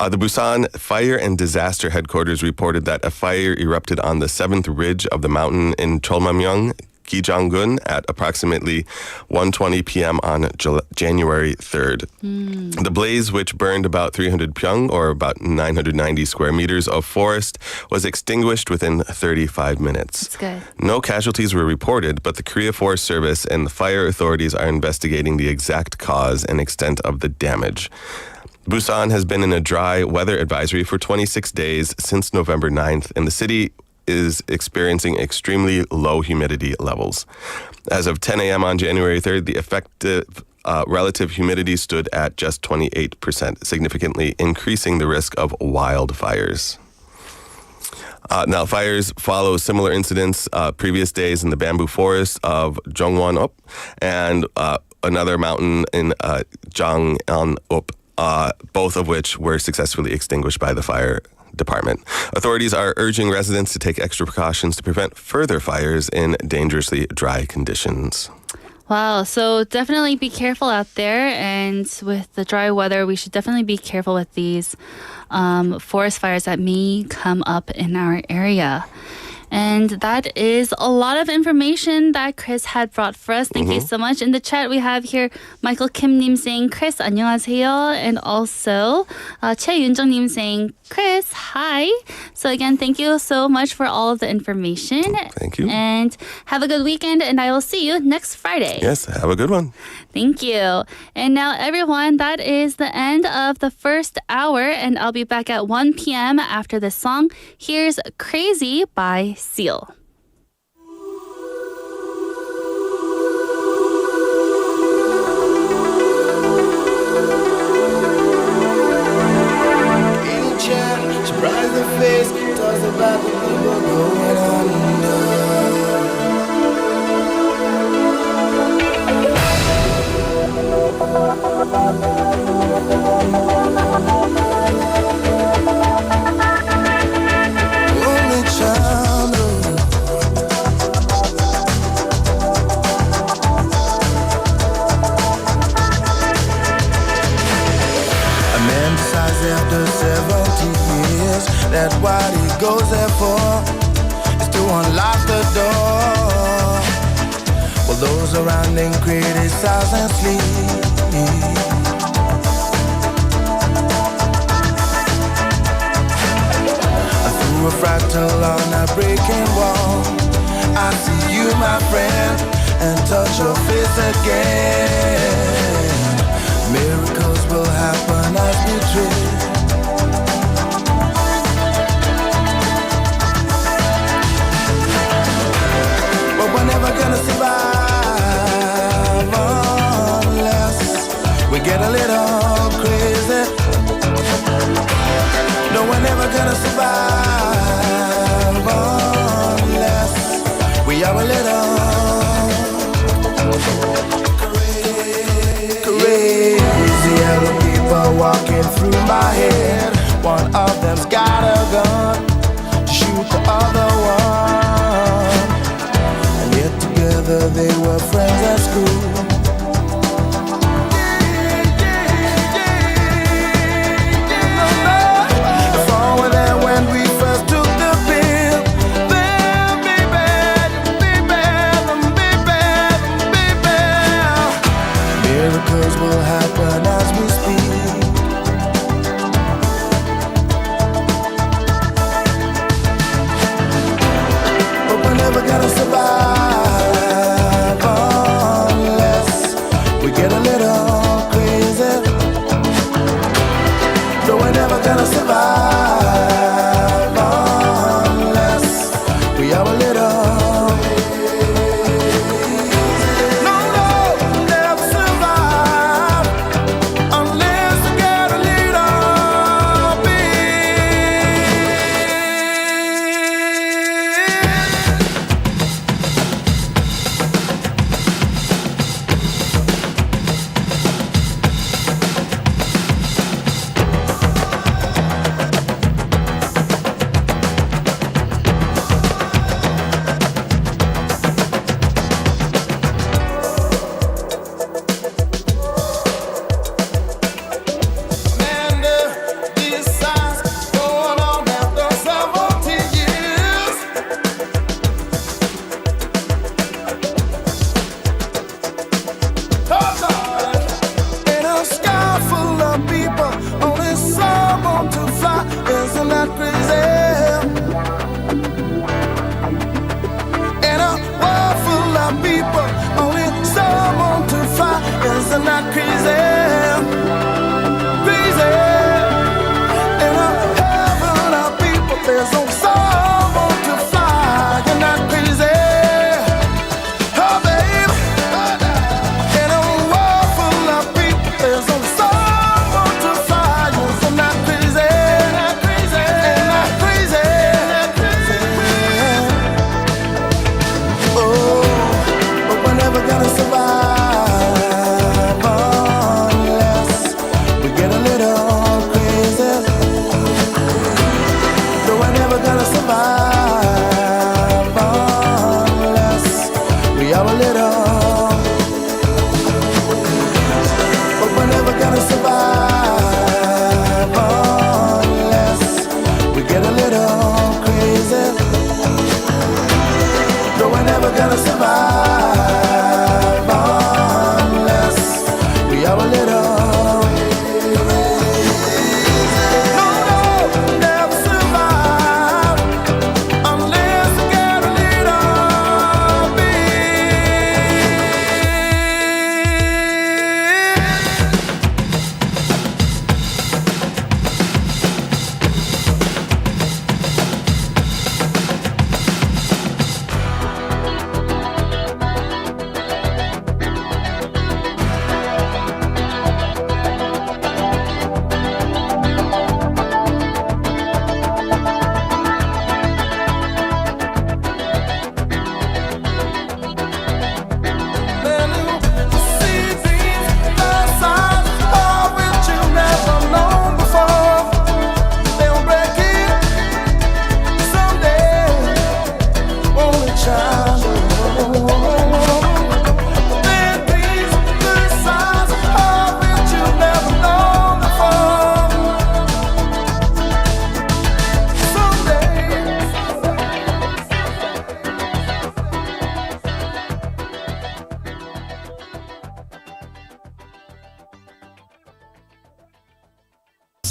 The Busan Fire and Disaster Headquarters reported that a fire erupted on the 7th ridge of the mountain in Cheolmamyeong, Gijanggun at approximately 1:20 p.m. on January 3rd. The blaze, which burned about 300 pyeong, or about 990 square meters of forest, was extinguished within 35 minutes. That's good. No casualties were reported, but the Korea Forest Service and the fire authorities are investigating the exact cause and extent of the damage. Busan has been in a dry weather advisory for 26 days since November 9th, and the city is experiencing extremely low humidity levels. As of 10 a.m. on January 3rd, the effective relative humidity stood at just 28%, significantly increasing the risk of wildfires. Now, fires follow similar incidents previous days in the bamboo forest of Jongwon-up and another mountain in Jangwon-up, both of which were successfully extinguished by the fire department. Authorities are urging residents to take extra precautions to prevent further fires in dangerously dry conditions. Wow, so definitely be careful out there, and with the dry weather, we should definitely be careful with these forest fires that may come up in our area. And that is a lot of information that Chris had brought for us. Thank you so much. In the chat, we have here Michael Kim-님 saying, Chris, 안녕하세요. And also 최윤정님 saying, Chris, hi. So again, thank you so much for all of the information. Thank you. And have a good weekend, and I will see you next Friday. Yes, have a good one. Thank you. And now, everyone, that is the end of the first hour, and I'll be back at 1 p.m. after this song. Here's Crazy by Seal. and decides after 70 years that what he goes there for is to unlock the door. While those around him criticize and sleep. Through a fractal on a breaking wall, I see you, my friend, and touch your face again. Miracles will happen as we dream. But we're never gonna survive unless we get a little crazy. No, we're never gonna survive unless we are a little crazy. Yellow people walking through my head. One of them's got a gun to shoot the other one. And yet together they were friends at school. Miracles will happen as we speak. But we're never gonna survive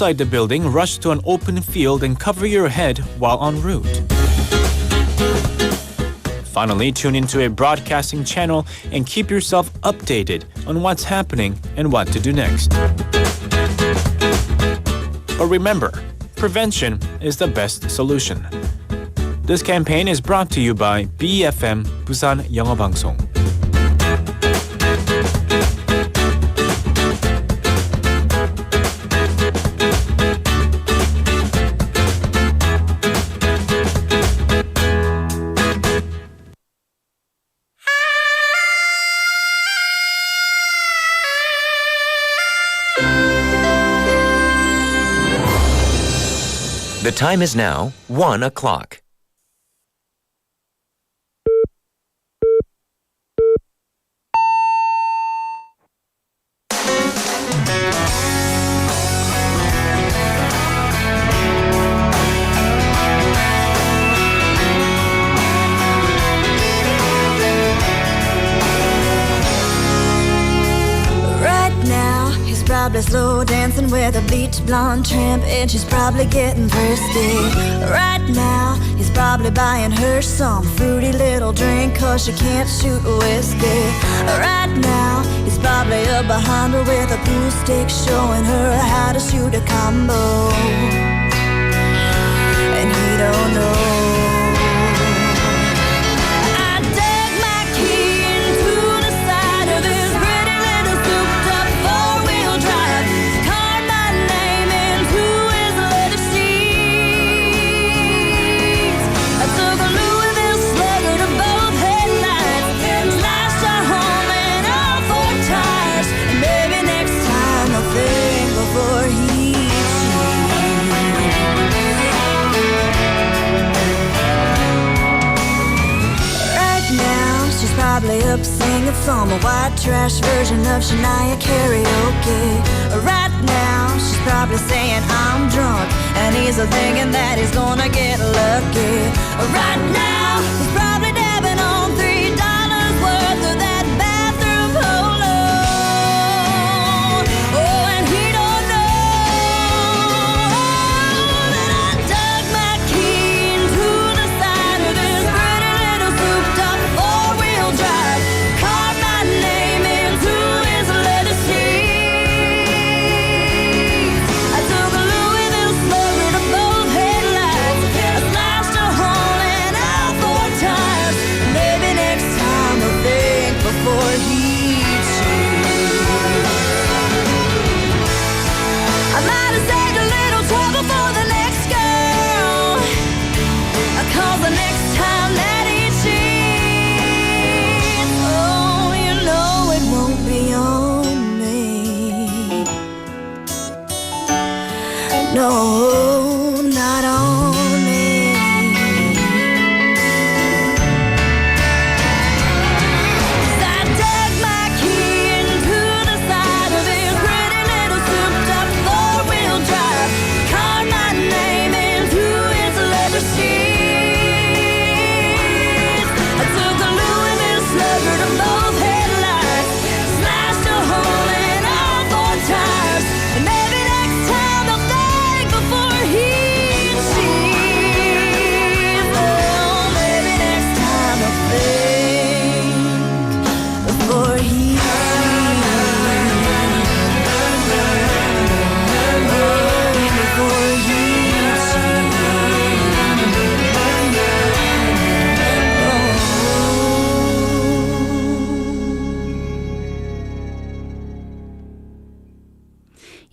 outside the building, rush to an open field and cover your head while en route. Finally, tune into a broadcasting channel and keep yourself updated on what's happening and what to do next. But remember, prevention is the best solution. This campaign is brought to you by BFM Busan 영어방송. The time is now 1 o'clock. Probably slow dancing with a bleach blonde tramp, and she's probably getting thirsty. Right now, he's probably buying her some fruity little drink, cause she can't shoot whiskey. Right now, he's probably up behind her with a pool stick, showing her how to shoot a combo. And he don't know. Probably up singing some white trash version of Shania karaoke. Right now, she's probably saying I'm drunk, and he's thinking that he's gonna get lucky. Right now, he's probably dabbing on $3 worth of that bathroom polo. Oh, and he don't know that I dug my key into the side of this pretty little souped-up four-wheel drive, carved my name into his leather seats. I took a Louisville slugger to both headlights, I slashed a hole in all four tires. Maybe next time I'll think before he cheats. I might have saved a little trouble for the next girl, cause the next time that he cheats, oh, you know it won't be on me. No, not on me. I dug my key into the side of his pretty little souped-up four-wheel drive, carved my name into his leather seats. I took a Louisville slugger to both headlights, slashed a hole in all four tires. And maybe next time I'll think before he cheats. Oh, maybe next time I'll think before he cheats. Before he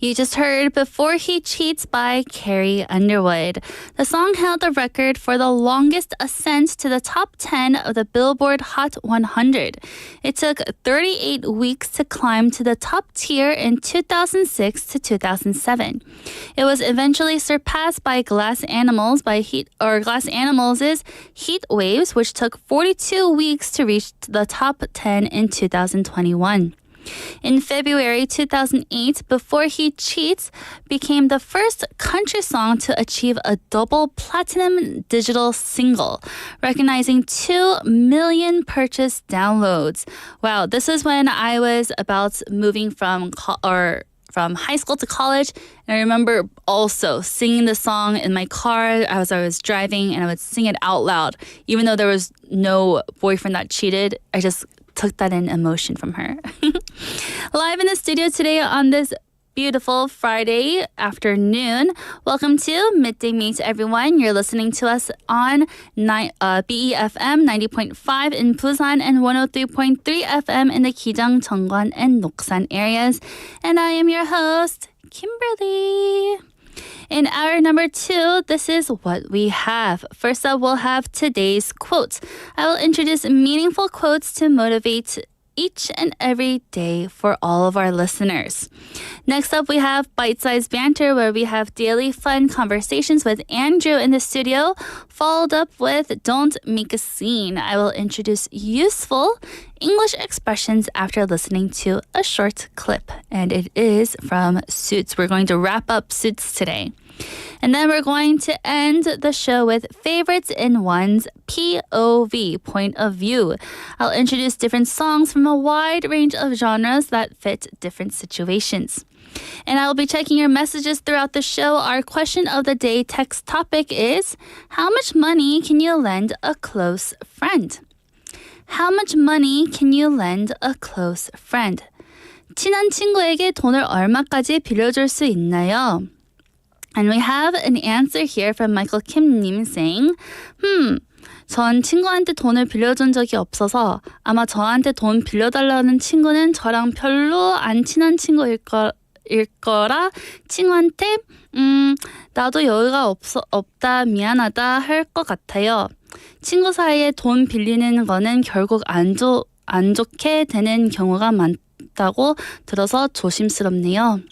You just heard Before He Cheats by Carrie Underwood. The song held the record for the longest ascent to the top 10 of the Billboard Hot 100. It took 38 weeks to climb to the top tier in 2006 to 2007. It was eventually surpassed by Glass Animals' Heat Waves, which took 42 weeks to reach the top 10 in 2021. In February 2008, Before He Cheats became the first country song to achieve a double platinum digital single, recognizing 2 million purchase downloads. Wow, this is when I was about moving from from high school to college. And I remember also singing the song in my car as I was driving, and I would sing it out loud. Even though there was no boyfriend that cheated, I just took that in emotion from her. Live in the studio today on this beautiful Friday afternoon. Welcome to Midday Mate, everyone. You're listening to us on BEFM 90.5 in Busan and 103.3 FM in the Gijang, Jeonggwon, and Noksan areas. And I am your host, Kimberly. In hour number 2, this is what we have. First up, we'll have today's quotes. I will introduce meaningful quotes to motivate each and every day for all of our listeners. Next up, we have bite-sized banter, where we have daily fun conversations with Andrew in the studio, followed up with Don't Make a Scene. I will introduce useful English expressions after listening to a short clip, and it is from Suits. We're going to wrap up Suits today. And then we're going to end the show with favorites in one's POV, point of view. I'll introduce different songs from a wide range of genres that fit different situations. And I'll be checking your messages throughout the show. Our question of the day text topic is, how much money can you lend a close friend? How much money can you lend a close friend? 친한 친구에게 돈을 얼마까지 빌려줄 수 있나요? And we have an answer here from Michael Kim 님 saying, 전 친구한테 돈을 빌려준 적이 없어서 아마 저한테 돈 빌려달라는 친구는 저랑 별로 안 친한 친구일 거라 친구한테 나도 여유가 없다 미안하다 할 것 같아요. 친구 사이에 돈 빌리는 거는 결국 안 좋게 되는 경우가 많다고 들어서 조심스럽네요.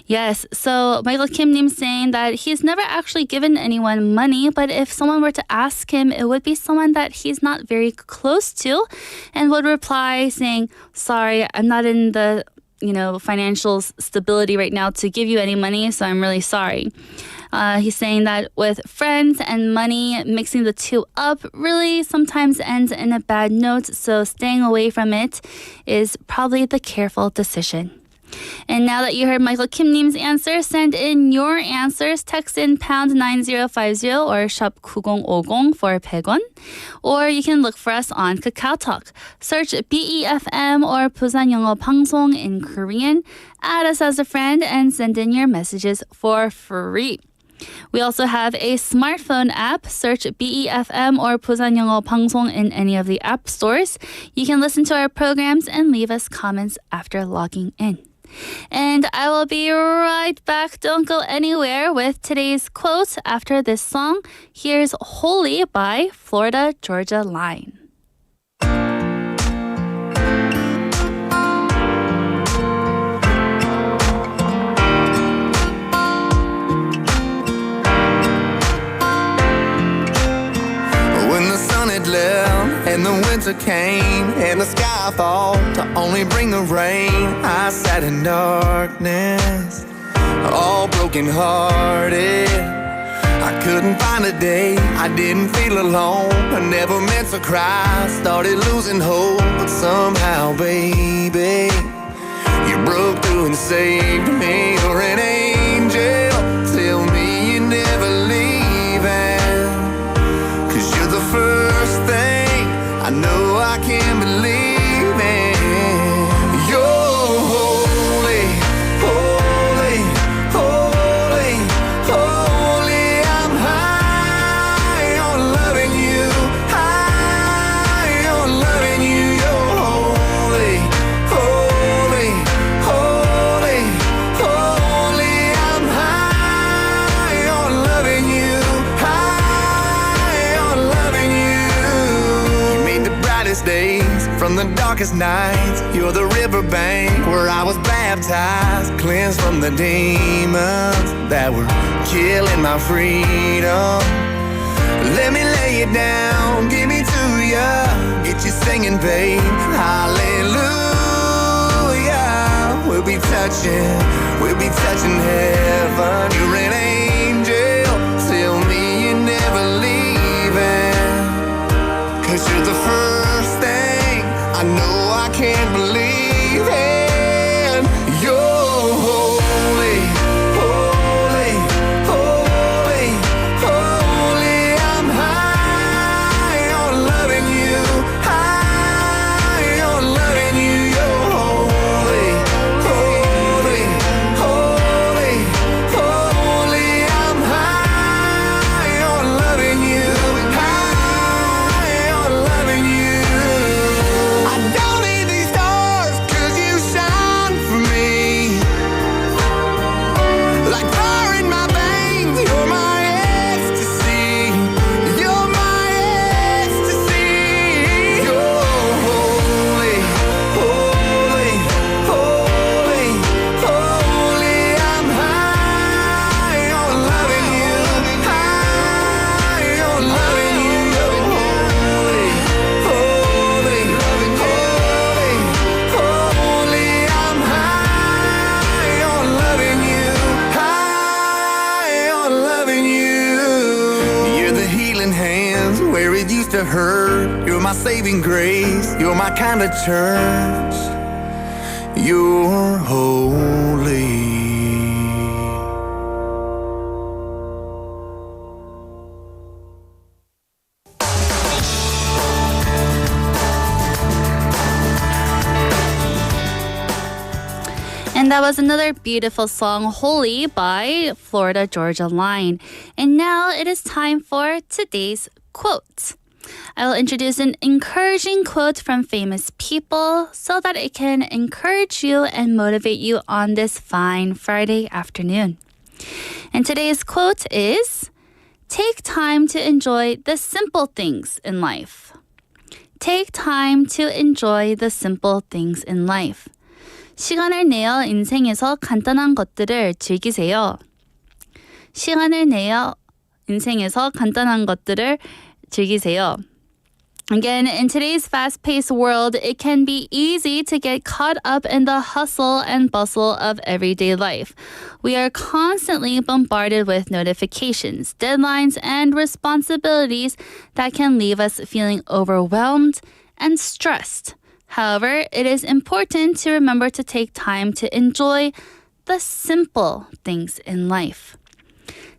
Yes, so Michael Kim Nim saying that he's never actually given anyone money, but if someone were to ask him, it would be someone that he's not very close to, and would reply saying, sorry, I'm not in the financial stability right now to give you any money, so I'm really sorry. He's saying that with friends and money, mixing the two up really sometimes ends in a bad note, so staying away from it is probably the careful decision. And now that you heard Michael Kim Nim's answer, send in your answers. Text in pound 9050 or shop 9050 for 100won. Or you can look for us on Kakao Talk. Search BEFM or 부산영어방송 in Korean. Add us as a friend and send in your messages for free. We also have a smartphone app. Search BEFM or 부산영어방송 in any of the app stores. You can listen to our programs and leave us comments after logging in. And I will be right back. Don't go anywhere with today's quote after this song. Here's Holy by Florida Georgia Line. When the sun had left and the winter came and the sky fall to only bring the rain, I sat in darkness, all broken hearted. I couldn't find a day I didn't feel alone. I never meant to cry, started losing hope, but somehow, baby, you broke through and saved me. You're an angel, tell me you're never leaving, 'cause you're the first thing I know I can believe in. You're holy, holy, holy, holy. I'm high on loving you, high on loving you. You're holy, holy, holy, holy. I'm high on loving you, high on loving you. You made the brightest days from the darkest nights. You're the riverbank where I was baptized, cleansed from the demons that were killing my freedom. Let me lay it down, give me to ya, get you singing, babe. Hallelujah. We'll be touching heaven. You're an angel, tell me you're never leaving, 'cause you're the first thing I know I can't believe in. You're used to hurt. You're my saving grace. You're my kind of church. You're holy. And that was another beautiful song, Holy, by Florida Georgia Line. And now it is time for today's quote. I will introduce an encouraging quote from famous people so that it can encourage you and motivate you on this fine Friday afternoon. And today's quote is, take time to enjoy the simple things in life. Take time to enjoy the simple things in life. 시간을 내어 인생에서 간단한 것들을 즐기세요. 시간을 내어 인생에서 간단한 것들을 즐기세요. Again, in today's fast-paced world, it can be easy to get caught up in the hustle and bustle of everyday life. We are constantly bombarded with notifications, deadlines, and responsibilities that can leave us feeling overwhelmed and stressed. However, it is important to remember to take time to enjoy the simple things in life.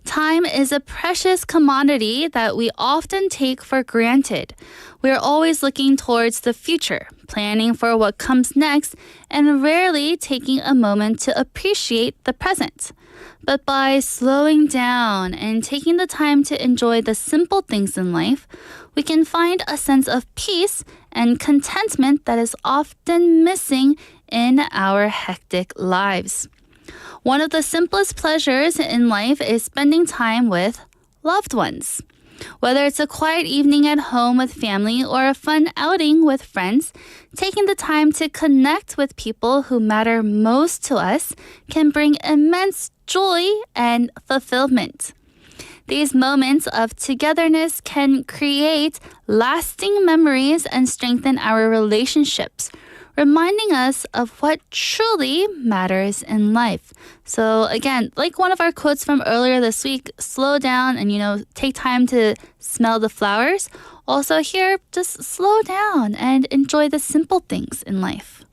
Time is a precious commodity that we often take for granted. We are always looking towards the future, planning for what comes next, and rarely taking a moment to appreciate the present. But by slowing down and taking the time to enjoy the simple things in life, we can find a sense of peace and contentment that is often missing in our hectic lives. One of the simplest pleasures in life is spending time with loved ones. Whether it's a quiet evening at home with family or a fun outing with friends, taking the time to connect with people who matter most to us can bring immense joy and fulfillment. These moments of togetherness can create lasting memories and strengthen our relationships, reminding us of what truly matters in life. So again, like one of our quotes from earlier this week, slow down and, take time to smell the flowers. Also here, just slow down and enjoy the simple things in life.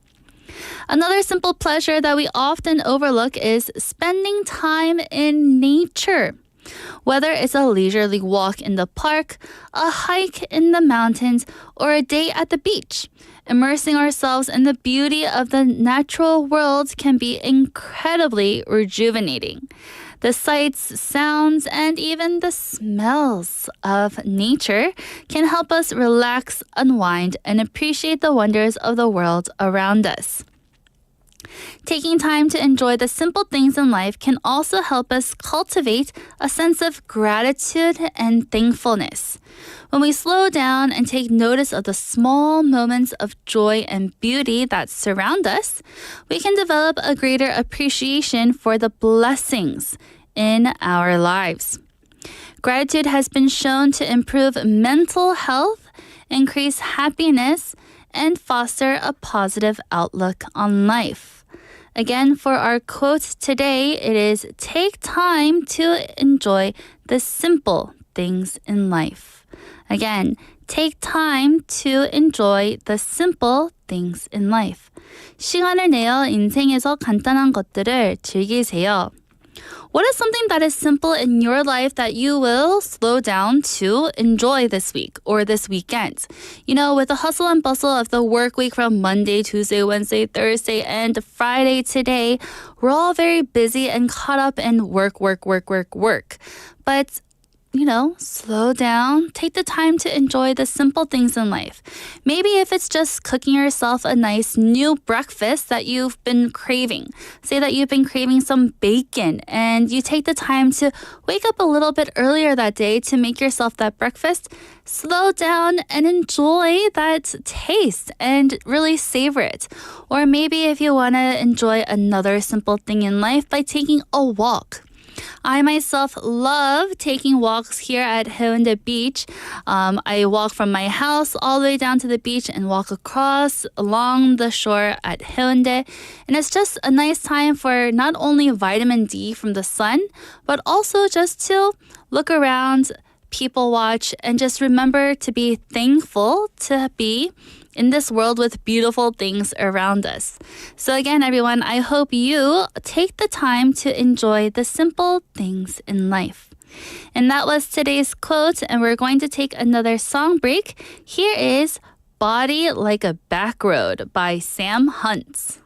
Another simple pleasure that we often overlook is spending time in nature. Whether it's a leisurely walk in the park, a hike in the mountains, or a day at the beach, immersing ourselves in the beauty of the natural world can be incredibly rejuvenating. The sights, sounds, and even the smells of nature can help us relax, unwind, and appreciate the wonders of the world around us. Taking time to enjoy the simple things in life can also help us cultivate a sense of gratitude and thankfulness. When we slow down and take notice of the small moments of joy and beauty that surround us, we can develop a greater appreciation for the blessings in our lives. Gratitude has been shown to improve mental health, increase happiness, and foster a positive outlook on life. Again, for our quote today, it is, take time to enjoy the simple things in life. Again, take time to enjoy the simple things in life. 시간을 내어 인생에서 간단한 것들을 즐기세요. What is something that is simple in your life that you will slow down to enjoy this week or this weekend? With the hustle and bustle of the work week from Monday, Tuesday, Wednesday, Thursday, and Friday today, we're all very busy and caught up in work. But slow down. Take the time to enjoy the simple things in life. Maybe if it's just cooking yourself a nice new breakfast that you've been craving. Say that you've been craving some bacon and you take the time to wake up a little bit earlier that day to make yourself that breakfast. Slow down and enjoy that taste and really savor it. Or maybe if you want to enjoy another simple thing in life by taking a walk. I myself love taking walks here at Haeundae Beach. I walk from my house all the way down to the beach and walk across along the shore at Haeundae. And it's just a nice time for not only vitamin D from the sun, but also just to look around, people watch, and just remember to be thankful to be in this world with beautiful things around us. So again, everyone, I hope you take the time to enjoy the simple things in life. And that was today's quote, and we're going to take another song break. Here is Body Like a Back Road by Sam Hunt.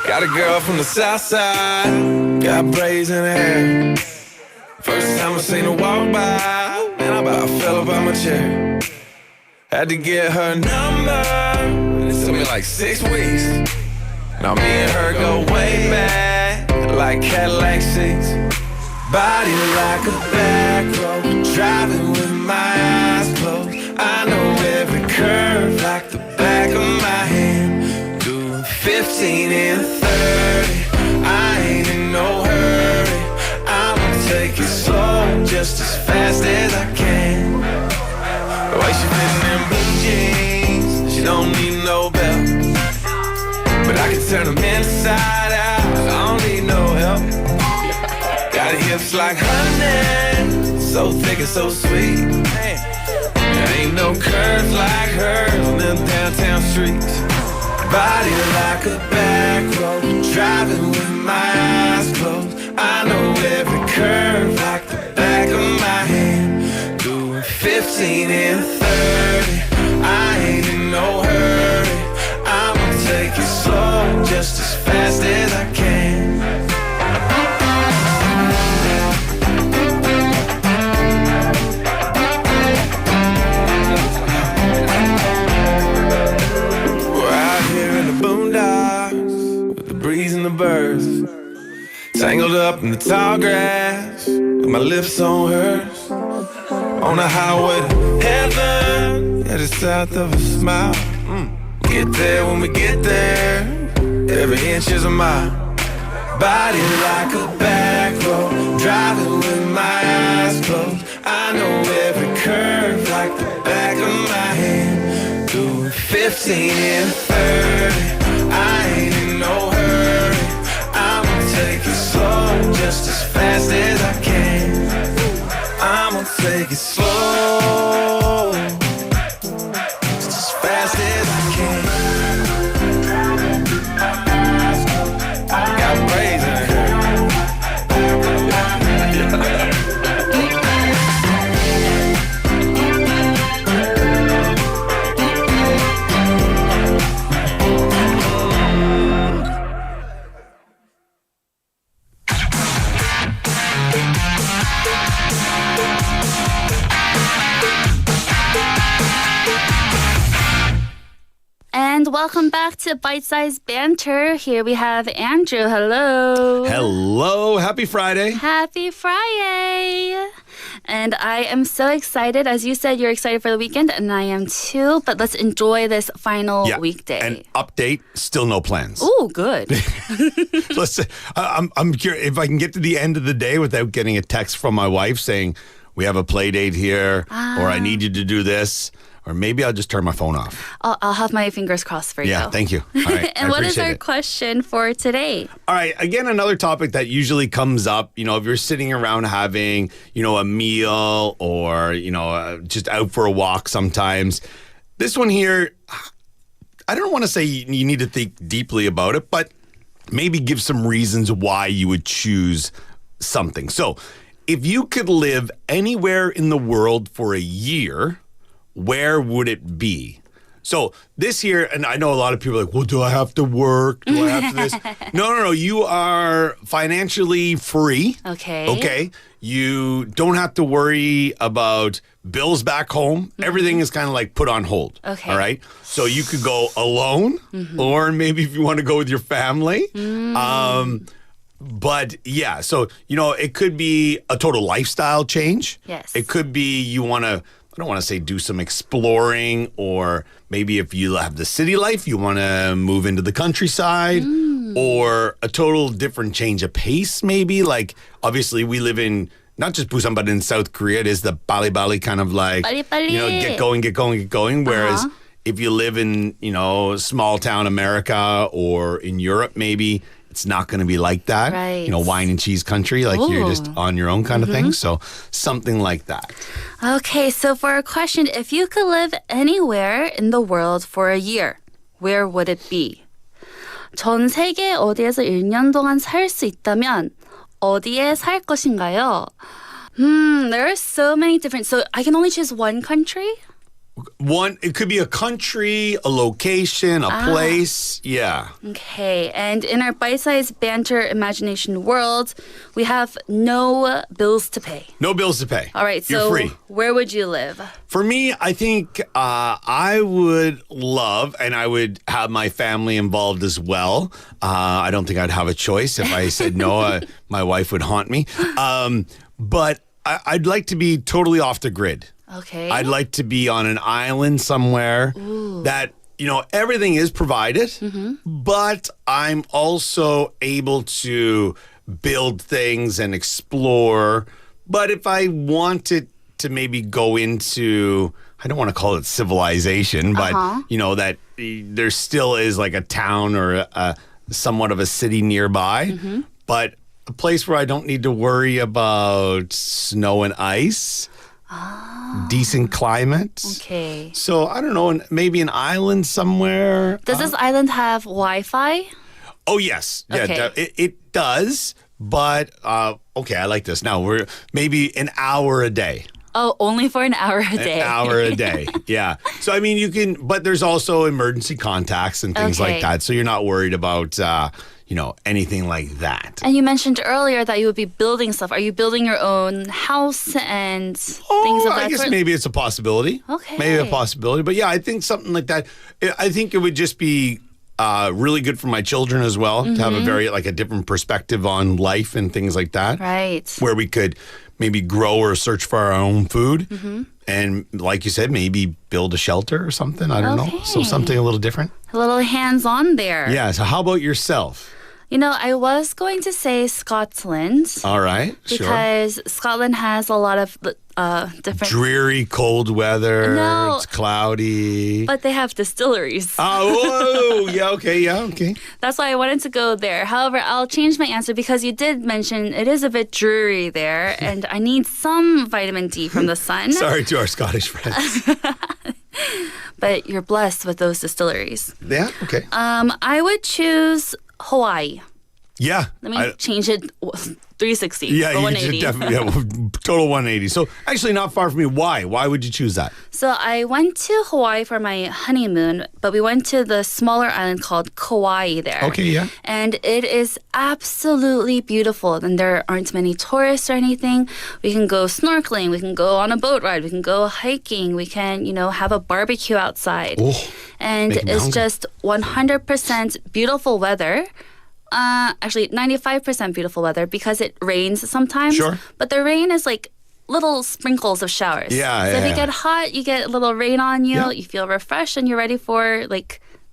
Got a girl from the south side, got braids in her hair. First time I seen her walk by, man, I about fell up out my chair. Had to get her number, it took me like 6 weeks. Now me and her go way back, like Cadillac seats. Body like a back road, driving with my eyes closed. I know every curve like the back of my hand. Doing 15 and 30, I ain't in no hurry. I'ma take it slow, just as fast as I can. The way she fitting in blue jeans, she don't need no belt. But I can turn them inside out, I don't need no help. Got hips like honey, so thick and so sweet. There ain't no curves like hers on them downtown streets. Body like a back road, driving with my eyes closed. I know every curve like the back of my hand. Doing 15 and 30, I ain't in no hurry. I'ma take it slow, just as fast as I can. Breeze and the birds, tangled up in the tall grass, with my lips on hers. On the highway to heaven, yeah, it's south of a smile. Get there when we get there, every inch is a mile. Body like a back road, driving with my eyes closed. I know every curve like the back of my hand. Doing 15 and 30, I ain't in no hurry. I'ma take it slow, just as fast as I can. I'ma take it slow, just as fast as I can. Got braids in her. And welcome back to Bite Size Banter. Here we have Andrew. Hello. Hello. Happy Friday. Happy Friday. And I am so excited. As you said, you're excited for the weekend, and I am too. But let's enjoy this final weekday. And update, still no plans. Ooh, good. Listen, I'm curious if I can get to the end of the day without getting a text from my wife saying, we have a play date here, or I need you to do this. Or maybe I'll just turn my phone off. I'll have my fingers crossed for you. Yeah, thank you. All right, and what is our question for today? All right, again, another topic that usually comes up, if you're sitting around having, a meal or, just out for a walk sometimes. This one here, I don't want to say you need to think deeply about it, but maybe give some reasons why you would choose something. So, if you could live anywhere in the world for a year, where would it be? So this year, and I know a lot of people are like, well, do I have to work? Do I have to this? No. You are financially free. Okay. You don't have to worry about bills back home. Everything is kind of like put on hold. Okay. All right. So you could go alone, or maybe if you want to go with your family. But yeah, so, it could be a total lifestyle change. Yes. It could be you want to, I don't want to say do some exploring, or maybe if you have the city life, you want to move into the countryside, or a total different change of pace, maybe. Like, obviously, we live in not just Busan, but in South Korea. It is the Bali kind of like, Bali. get going. Whereas if you live in, small town America or in Europe, maybe it's not going to be like that. Right. Wine and cheese country, like you're just on your own kind of thing. So something like that. Okay, so for our question, if you could live anywhere in the world for a year, where would it be? 전 세계 어디에서 1년 동안 살 수 있다면 어디에 살 것인가요? There are so many different. So I can only choose one country? It could be a country, a location, a place. Yeah. Okay, and in our bite-sized banter imagination world, we have no bills to pay. No bills to pay. All right, You're so free. where would you live? For me, I think I would love, and I would have my family involved as well. I don't think I'd have a choice. If I said no, my wife would haunt me. But I'd like to be totally off the grid. Okay. I'd like to be on an island somewhere that, everything is provided, but I'm also able to build things and explore. But if I wanted to maybe go into, I don't want to call it civilization, but, that there still is like a town or somewhat of a city nearby, but a place where I don't need to worry about snow and ice. Decent climate. Okay. So I don't know, maybe an island somewhere. Does this island have Wi-Fi? Oh yes, yeah, Okay. it does. But okay, I like this. Now we're maybe an hour a day. Oh, only for an hour a day. An hour a day. Yeah. So I mean, you can, but there's also emergency contacts and things Okay. like that. So you're not worried about anything like that. And you mentioned earlier that you would be building stuff. Are you building your own house and things of that I guess sort? maybe it's a possibility. Okay. Maybe a possibility. But yeah, I think something like that. I think it would just be really good for my children as well to have a different perspective on life and things like that. Right. Where we could maybe grow or search for our own food. And like you said, maybe build a shelter or something. I don't know. So something a little different. A little hands-on there. Yeah. So how about yourself? I was going to say Scotland. All right. Because Scotland has a lot of different... Dreary, cold weather. No. It's cloudy. But they have distilleries. Oh, whoa. Yeah, okay. That's why I wanted to go there. However, I'll change my answer because you did mention it is a bit dreary there, and I need some vitamin D from the sun. Sorry to our Scottish friends. But you're blessed with those distilleries. Yeah, okay. I would choose Hawaii. Yeah. Let me change it 360. Yeah, or you 180. should definitely, total 180. So actually not far from me. Why? Why would you choose that? So I went to Hawaii for my honeymoon, but we went to the smaller island called Kauai there. Okay, yeah. And it is absolutely beautiful. And there aren't many tourists or anything. We can go snorkeling. We can go on a boat ride. We can go hiking. We can, have a barbecue outside. Oh, and it's just 100% beautiful weather. Actually, 95% beautiful weather because it rains sometimes. Sure. But the rain is like little sprinkles of showers. Yeah, So if yeah. you get hot, you get a little rain on you. Yeah. You feel refreshed and you're ready for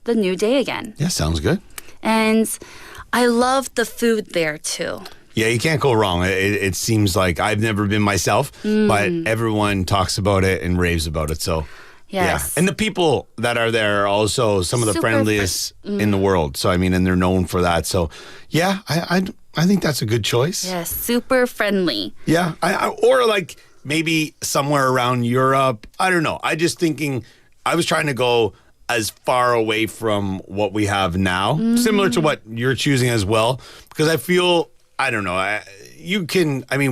the new day again. Yeah, sounds good. And I love the food there too. Yeah, you can't go wrong. It seems like I've never been myself, but everyone talks about it and raves about it. So, Yes. yeah. And the people that are there are also some of the Super friendliest in the world. So, I mean, and they're known for that. So, yeah, I think that's a good choice. Yes, super friendly. Yeah. Or like maybe somewhere around Europe. I don't know. I was trying to go as far away from what we have now, similar to what you're choosing as well, because I feel, I don't know,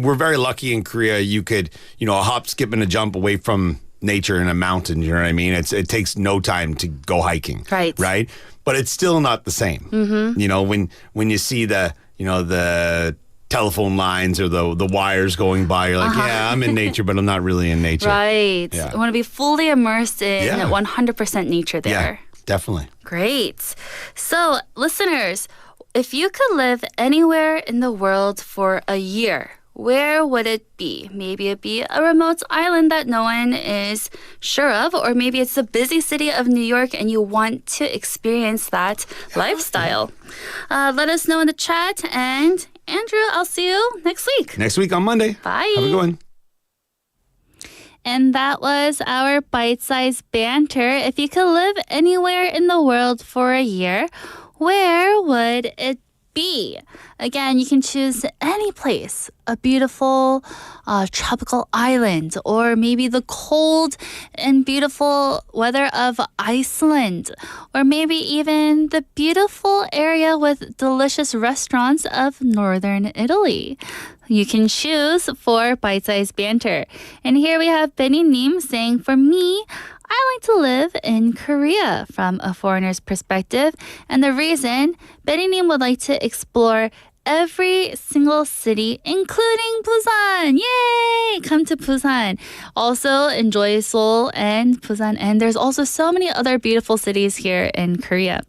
we're very lucky in Korea. You could, a hop, skip, and a jump away from nature in a mountain, you know what I mean? It takes no time to go hiking. Right. Right? But it's still not the same. When you see the telephone lines or the wires going by, you're like, yeah, I'm in nature, but I'm not really in nature. Right. Yeah. I want to be fully immersed in Yeah. 100% nature there. Yeah, definitely. Great. So, listeners, if you could live anywhere in the world for a year, where would it be? Maybe it'd be a remote island that no one is sure of, or maybe it's the busy city of New York and you want to experience that lifestyle. Let us know in the chat. And Andrew, I'll see you next week. Next week on Monday. Bye. Have a good one. And that was our bite-sized banter. If you could live anywhere in the world for a year, where would it be? Again, you can choose any place, a beautiful tropical island, or maybe the cold and beautiful weather of Iceland, or maybe even the beautiful area with delicious restaurants of northern Italy. You can choose for bite-sized banter. And here we have Benny Nim saying, for me, I like to live in Korea from a foreigner's perspective. And the reason, Benny Nim would like to explore every single city, including Busan. Yay! Come to Busan. Also, enjoy Seoul and Busan. And there's also so many other beautiful cities here in Korea.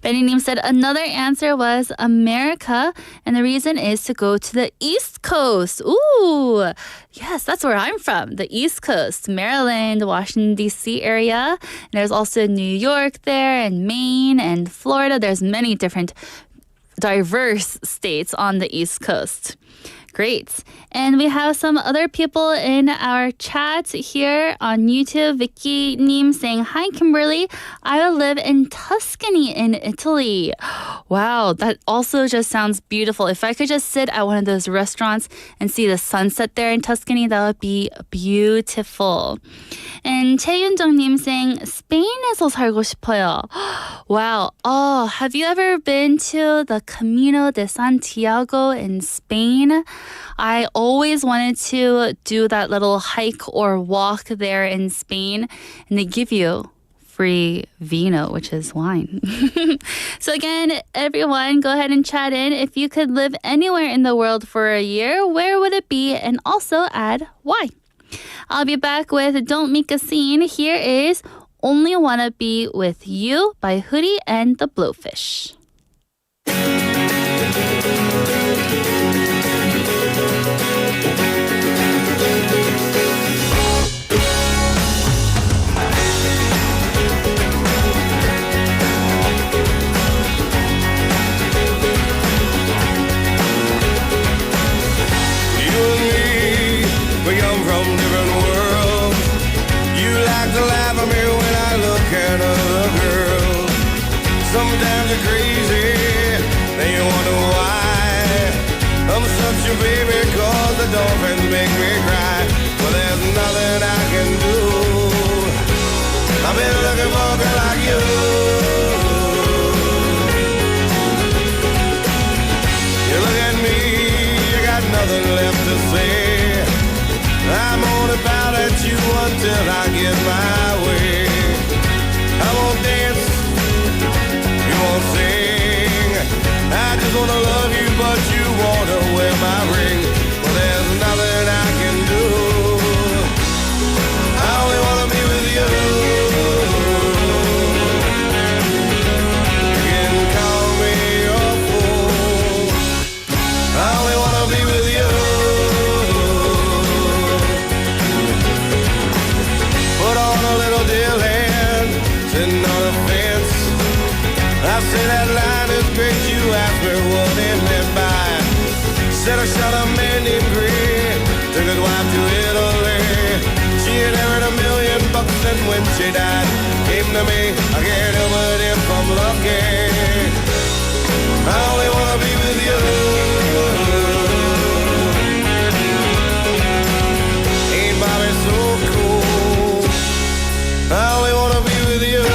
Benny Nim said another answer was America, and the reason is to go to the East Coast. Ooh, yes, that's where I'm from, the East Coast, Maryland, Washington, D.C. area. And there's also New York there, and Maine, and Florida. There's many different diverse states on the East Coast. Great. And we have some other people in our chat here on YouTube. Vicky Nim saying, hi, Kimberly. I live in Tuscany in Italy. Wow, that also just sounds beautiful. If I could just sit at one of those restaurants and see the sunset there in Tuscany, that would be beautiful. And 최윤정 님 saying, 스페인에서 살고 싶어요. Wow. Oh, have you ever been to the Camino de Santiago in Spain? I always wanted to do that little hike or walk there in Spain, and they give you free vino, which is wine. So again, everyone, go ahead and chat in. If you could live anywhere in the world for a year, where would it be? And also add why. I'll be back with Don't Make a Scene. Here is Only Wanna Be With You by Hoodie and the Blowfish. Sometimes you're crazy, then you wonder why I'm such a baby, cause the dolphins make me cry. But there's nothing I can do. I've been looking for a girl like you. You look at me, you got nothing left to say. I'm only bound at you until I get my way. I won't dance, won't sing. I just wanna love you, but you wanna wear my ring. Well, there's nothing I can do. I only wanna be with you. You can call me your fool. I only wanna be with you. Put on a little deal hand, sitting on a fence. I say that line is great, you asked me what it meant by. Said I shot a man named Gray, took his wife to Italy. She inherited $1 million, and when she died, came to me. I can't help it if I'm lucky. I only wanna be with you. Ain't Bobby so cool? I only wanna be with you.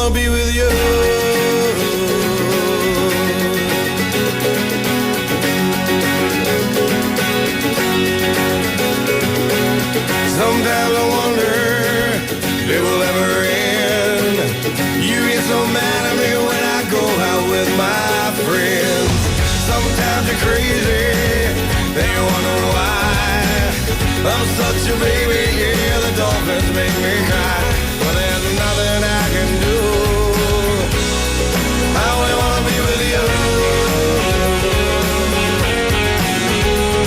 Be with you. Sometimes I wonder if it will ever end. You get so mad at me when I go out with my friends. Sometimes you're crazy, then you wonder why I'm such a baby, yeah, the dolphins make me cry. But there's nothing I can do. I only wanna be with you.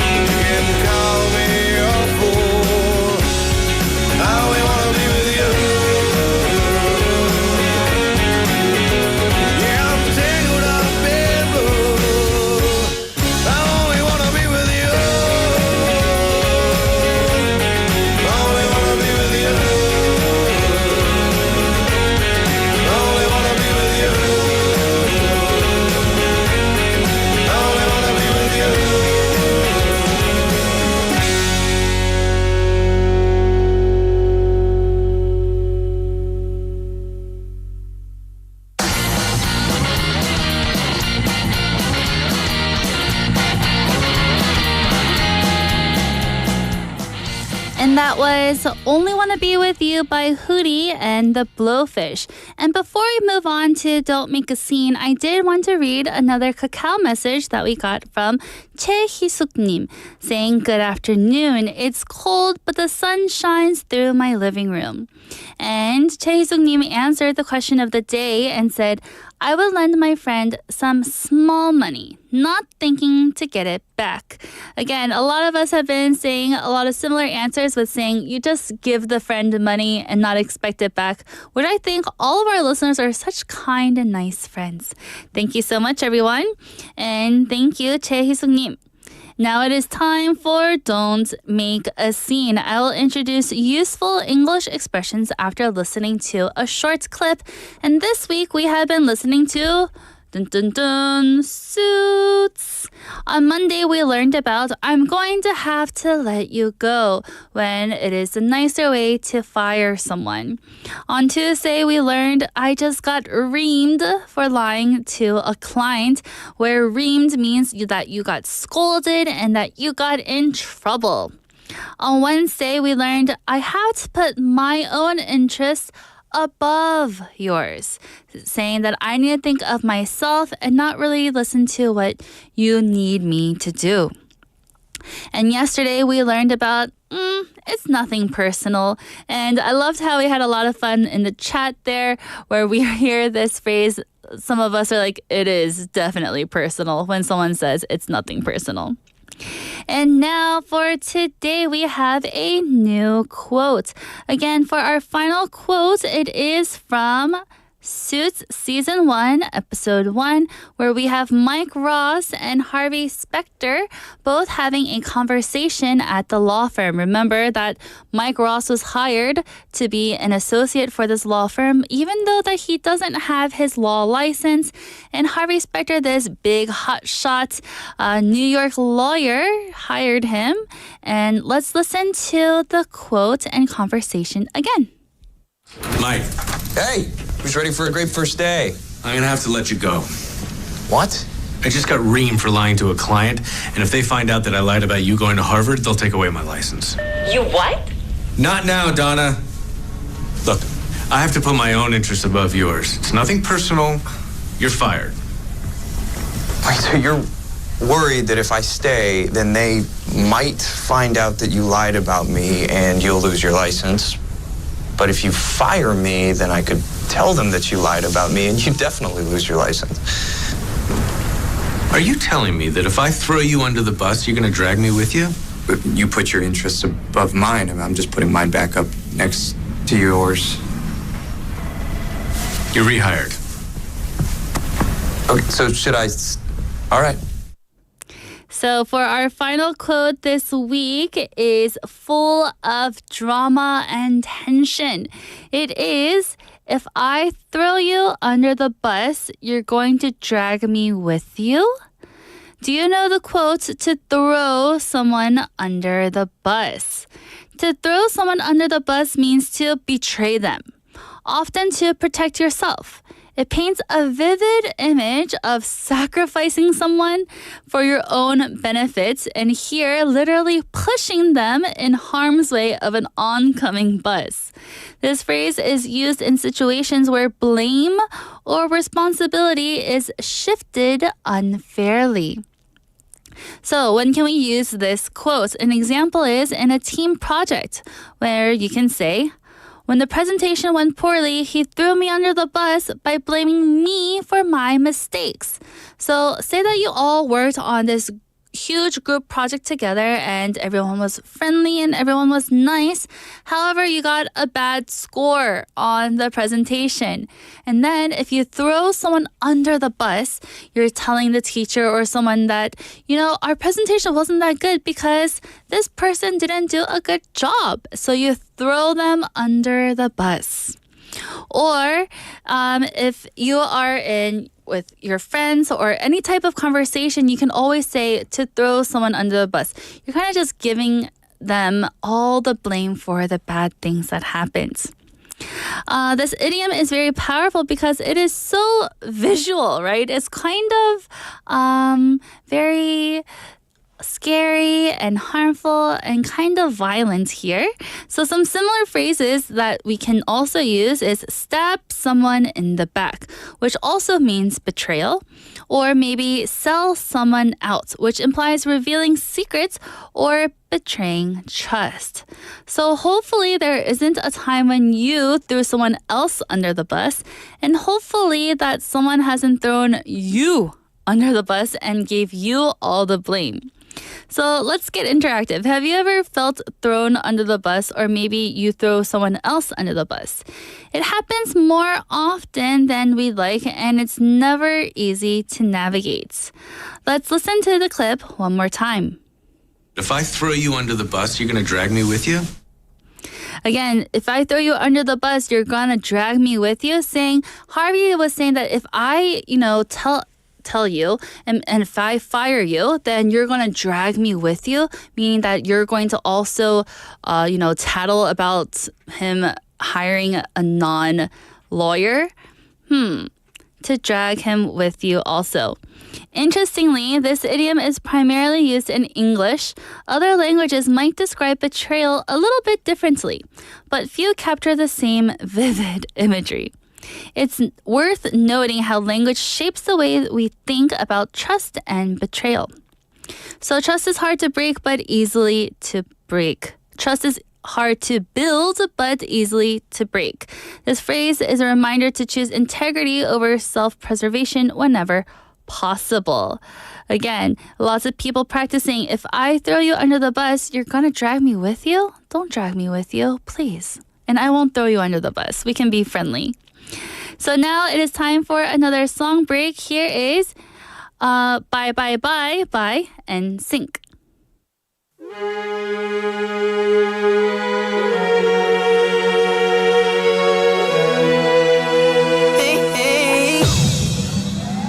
You can call me a fool. I only wanna be with you. Yeah, I'm tangled up in blue. I only wanna be with you. I only wanna be with you. I only wanna be with you. I only wanna be with you. And that was Only Wanna Be With You by Hootie and the Blowfish. And before we move on to Don't Make a Scene, I did want to read another cacao message that we got from 최희숙님 saying, "Good afternoon. It's cold, but the sun shines through my living room." And 최희숙님 answered the question of the day and said, "I would lend my friend some small money, not thinking to get it back." Again, a lot of us have been saying a lot of similar answers with saying you just give the friend money and not expect it back, which I think all of our listeners are such kind and nice friends. Thank you so much, everyone. And thank you, 최희숙님. Now it is time for Don't Make a Scene. I will introduce useful English expressions after listening to a short clip. And this week we have been listening to dun dun dun Suits. On Monday we learned about I'm going to have to let you go, when it is a nicer way to fire someone. On Tuesday we learned I just got reamed for lying to a client, where reamed means that you got scolded and that you got in trouble. On Wednesday we learned I have to put my own interests above yours, saying that I need to think of myself and not really listen to what you need me to do. And yesterday we learned about it's nothing personal. And I loved how we had a lot of fun in the chat there, where we hear this phrase. Some of us are like, it is definitely personal when someone says it's nothing personal. And now for today, we have a new quote. Again, for our final quote, it is from Suits Season 1, Episode 1, where we have Mike Ross and Harvey Specter both having a conversation at the law firm. Remember that Mike Ross was hired to be an associate for this law firm, even though that he doesn't have his law license. And Harvey Specter, this big hotshot New York lawyer, hired him. And let's listen to the quote and conversation again. Mike. Hey, who's ready for a great first day? I'm gonna have to let you go. What? I just got reamed for lying to a client, and if they find out that I lied about you going to Harvard, they'll take away my license. You what? Not now, Donna. Look, I have to put my own interests above yours. It's nothing personal. You're fired. Wait, so you're worried that if I stay, then they might find out that you lied about me and you'll lose your license. But if you fire me, then I could tell them that you lied about me and you definitely lose your license. Are you telling me that if I throw you under the bus, you're gonna drag me with you? But you put your interests above mine, and I'm just putting mine back up next to yours. You're rehired. Okay, so should I... All right. So for our final quote this week is full of drama and tension. It is, if I throw you under the bus, you're going to drag me with you? Do you know the quote to throw someone under the bus? To throw someone under the bus means to betray them, often to protect yourself. It paints a vivid image of sacrificing someone for your own benefits, and here literally pushing them in harm's way of an oncoming bus. This phrase is used in situations where blame or responsibility is shifted unfairly. So when can we use this quote? An example is in a team project where you can say, when the presentation went poorly, he threw me under the bus by blaming me for my mistakes. So say that you all worked on this huge group project together and everyone was friendly and everyone was nice. However, you got a bad score on the presentation. And then if you throw someone under the bus, you're telling the teacher or someone that, our presentation wasn't that good because this person didn't do a good job. So you throw them under the bus. Or if you are in with your friends or any type of conversation, you can always say to throw someone under the bus. You're kind of just giving them all the blame for the bad things that happened. This idiom is very powerful because it is so visual, right? It's kind of very scary and harmful and kind of violent here. So some similar phrases that we can also use is stab someone in the back, which also means betrayal, or maybe sell someone out, which implies revealing secrets or betraying trust. So hopefully there isn't a time when you threw someone else under the bus, and hopefully that someone hasn't thrown you under the bus and gave you all the blame. So let's get interactive. Have you ever felt thrown under the bus, or maybe you throw someone else under the bus? It happens more often than we'd like, and it's never easy to navigate. Let's listen to the clip one more time. If I throw you under the bus, you're going to drag me with you? Again, if I throw you under the bus, you're going to drag me with you. Harvey was saying that if I, tell you and if I fire you, then you're going to drag me with you, meaning that you're going to also tattle about him hiring a non-lawyer to drag him with you also. Interestingly, this idiom is primarily used in English. Other languages might describe betrayal a little bit differently, but few capture the same vivid imagery. It's worth noting how language shapes the way we think about trust and betrayal. So trust is hard to break, but easily to break. Trust is hard to build, but easily to break. This phrase is a reminder to choose integrity over self-preservation whenever possible. Again, lots of people practicing, if I throw you under the bus, you're gonna drag me with you? Don't drag me with you, please. And I won't throw you under the bus. We can be friendly. So now it is time for another song break. Here is Bye Bye Bye by NSYNC. Hey, hey.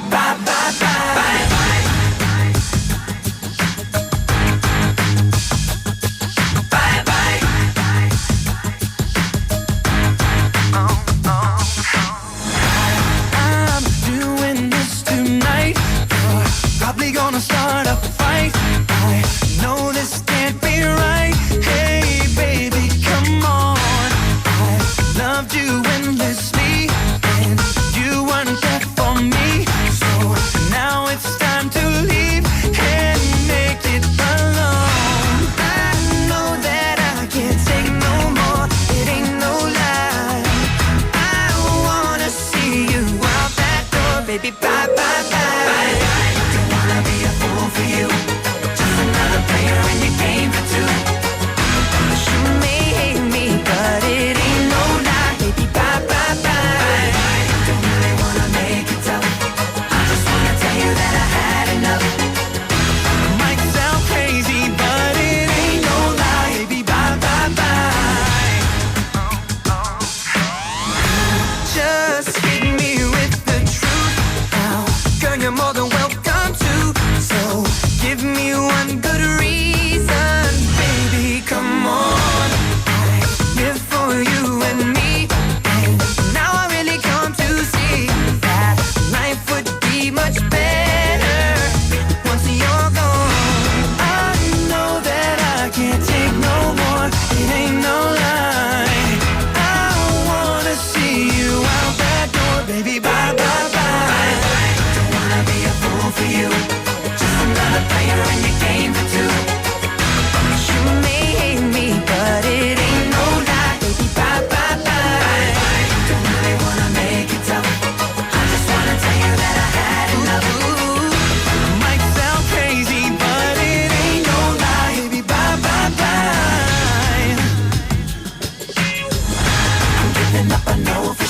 Bye, bye, bye. Bye, bye. Bye, bye. I'm doing this tonight. Probably gonna start a fight. I know this can't be right. Hey, baby,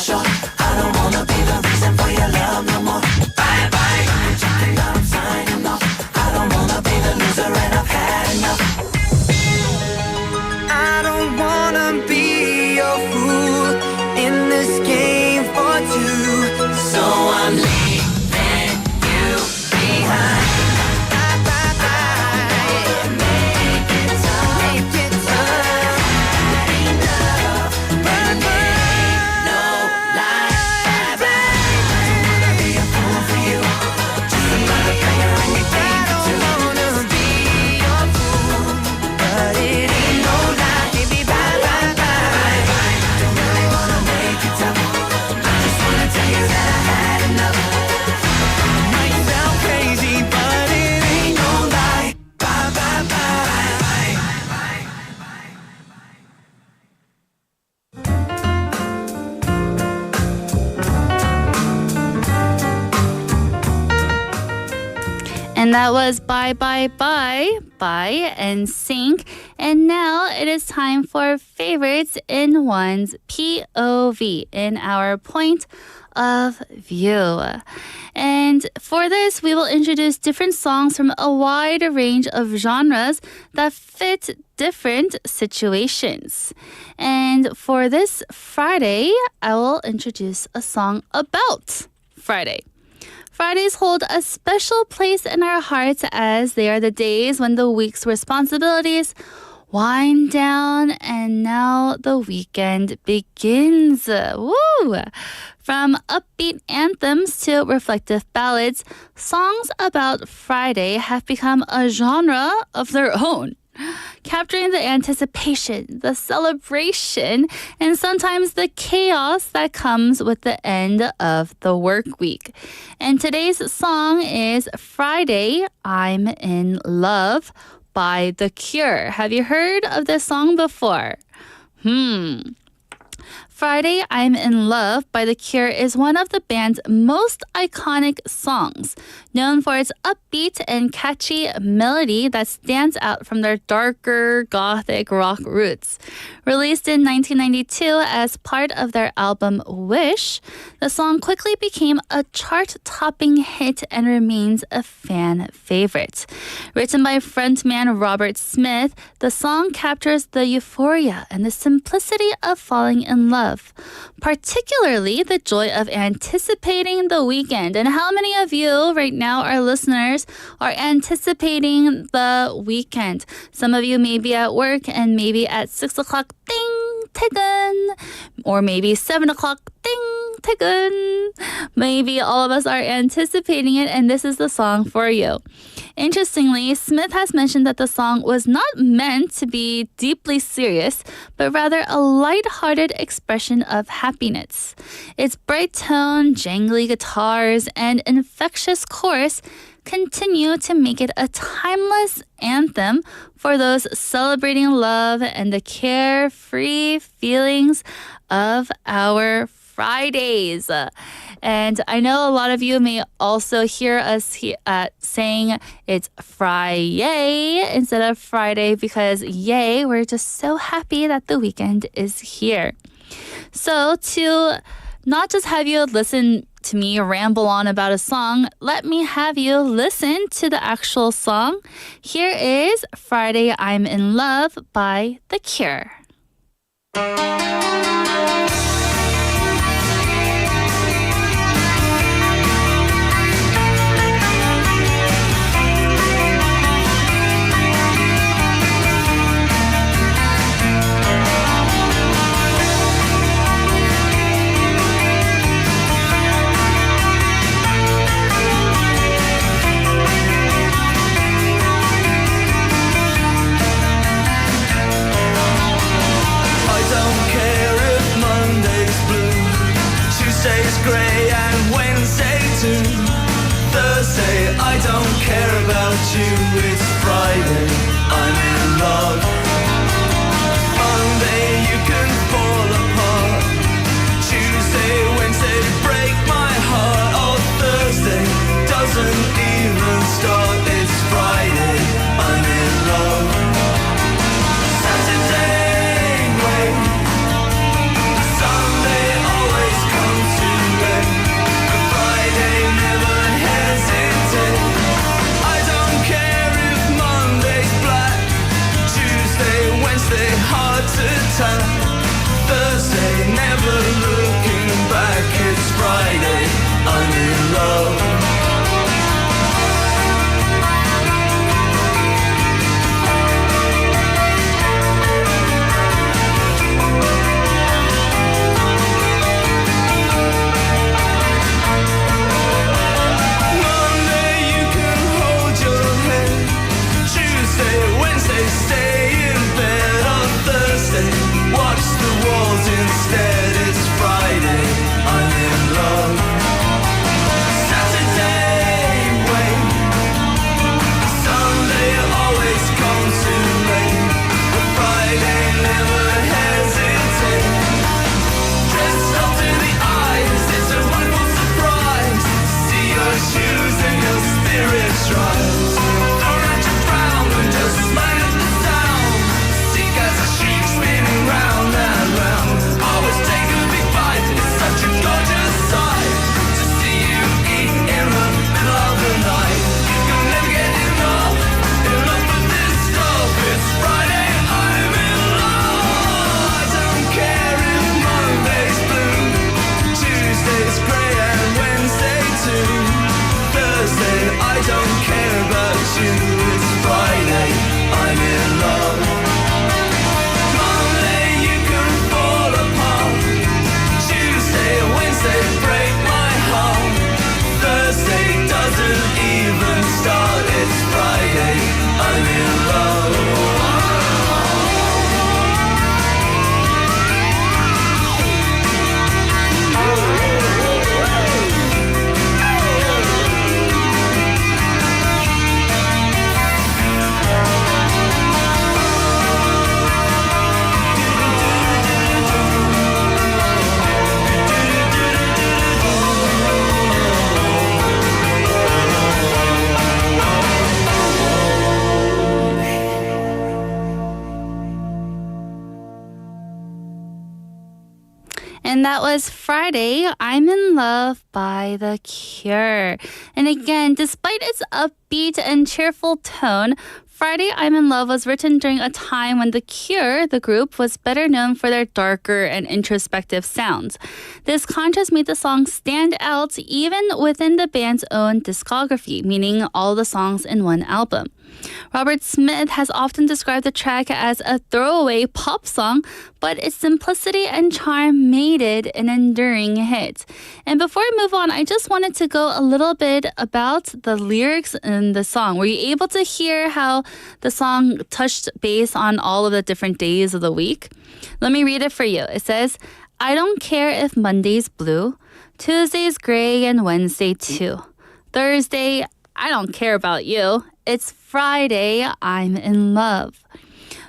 short. I don't wanna be the reason for your love no more. Bye bye. I'm jumping down, I'm signing off. I don't wanna be the loser and I've had enough. I don't wanna be your fool in this game for two. So I'm leaving you behind. And that was Bye Bye Bye by NSYNC. And now it is time for favorites in one's POV, in our point of view. And for this, we will introduce different songs from a wide range of genres that fit different situations. And for this Friday, I will introduce a song about Friday. Fridays hold a special place in our hearts as they are the days when the week's responsibilities wind down and now the weekend begins. Woo! From upbeat anthems to reflective ballads, songs about Friday have become a genre of their own, capturing the anticipation, the celebration, and sometimes the chaos that comes with the end of the work week. And today's song is Friday, I'm in Love by The Cure. Have you heard of this song before? Friday, I'm in Love by The Cure is one of the band's most iconic songs, known for its upbeat and catchy melody that stands out from their darker gothic rock roots. Released in 1992 as part of their album Wish, the song quickly became a chart-topping hit and remains a fan favorite. Written by frontman Robert Smith, the song captures the euphoria and the simplicity of falling in love, particularly the joy of anticipating the weekend. And how many of you right now, our listeners, are anticipating the weekend? Some of you may be at work and maybe at 6 o'clock, ding, 퇴근. Or maybe 7 o'clock, ding, 퇴근. Maybe all of us are anticipating it, and this is the song for you. Interestingly, Smith has mentioned that the song was not meant to be deeply serious, but rather a light-hearted expression of happiness. Its bright tone, jangly guitars, and infectious chorus continue to make it a timeless anthem for those celebrating love and the carefree feelings of our Fridays. And I know a lot of you may also hear us saying it's Friday instead of Friday because, yay, we're just so happy that the weekend is here. So to not just have you listen to me ramble on about a song, let me have you listen to the actual song. Here is Friday, I'm in Love by The Cure. Grey and Wednesday too. Thursday, I don't care about you. It's Friday, I'm in love. Monday, you can fall apart. Tuesday, Wednesday, break my heart. Oh, Thursday doesn't even start. It's Friday, I'm in love. Saturday, wait. Sunday always comes. never looking back. It's Friday, I'm in love. Instead, it's Friday, I'm in love. Saturday, wait. Sunday always comes too late. But Friday never hesitates. Dressed up to the eyes, it's a wonderful surprise. See your shoes and your spirits rise. Throw out your frown and just smile at the sound. Seek as a sheep spinning round and round. Always take a big bite, it's such a gorgeous sight to see you eat in the middle of the night. You can never get enough of this stuff. It's Friday, I'm in love. I don't care if Monday's blue, Tuesday's grey and Wednesday too. Thursday, I don't care about you. It's Friday, I'm in love. Wednesday break my heart. Thursday doesn't even start. It's Friday, I'm in love. And that was Friday, I'm in Love by The Cure. And again, despite its upbeat and cheerful tone, Friday, I'm in Love was written during a time when The Cure, the group, was better known for their darker and introspective sounds. This contrast made the song stand out even within the band's own discography, meaning all the songs in one album. Robert Smith has often described the track as a throwaway pop song, but its simplicity and charm made it an enduring hit. And before I move on, I just wanted to go a little bit about the lyrics in the song. Were you able to hear how the song touched base on all of the different days of the week? Let me read it for you. It says, I don't care if Monday's blue, Tuesday's gray and Wednesday too. Thursday, I don't care about you. It's Friday, I'm in love.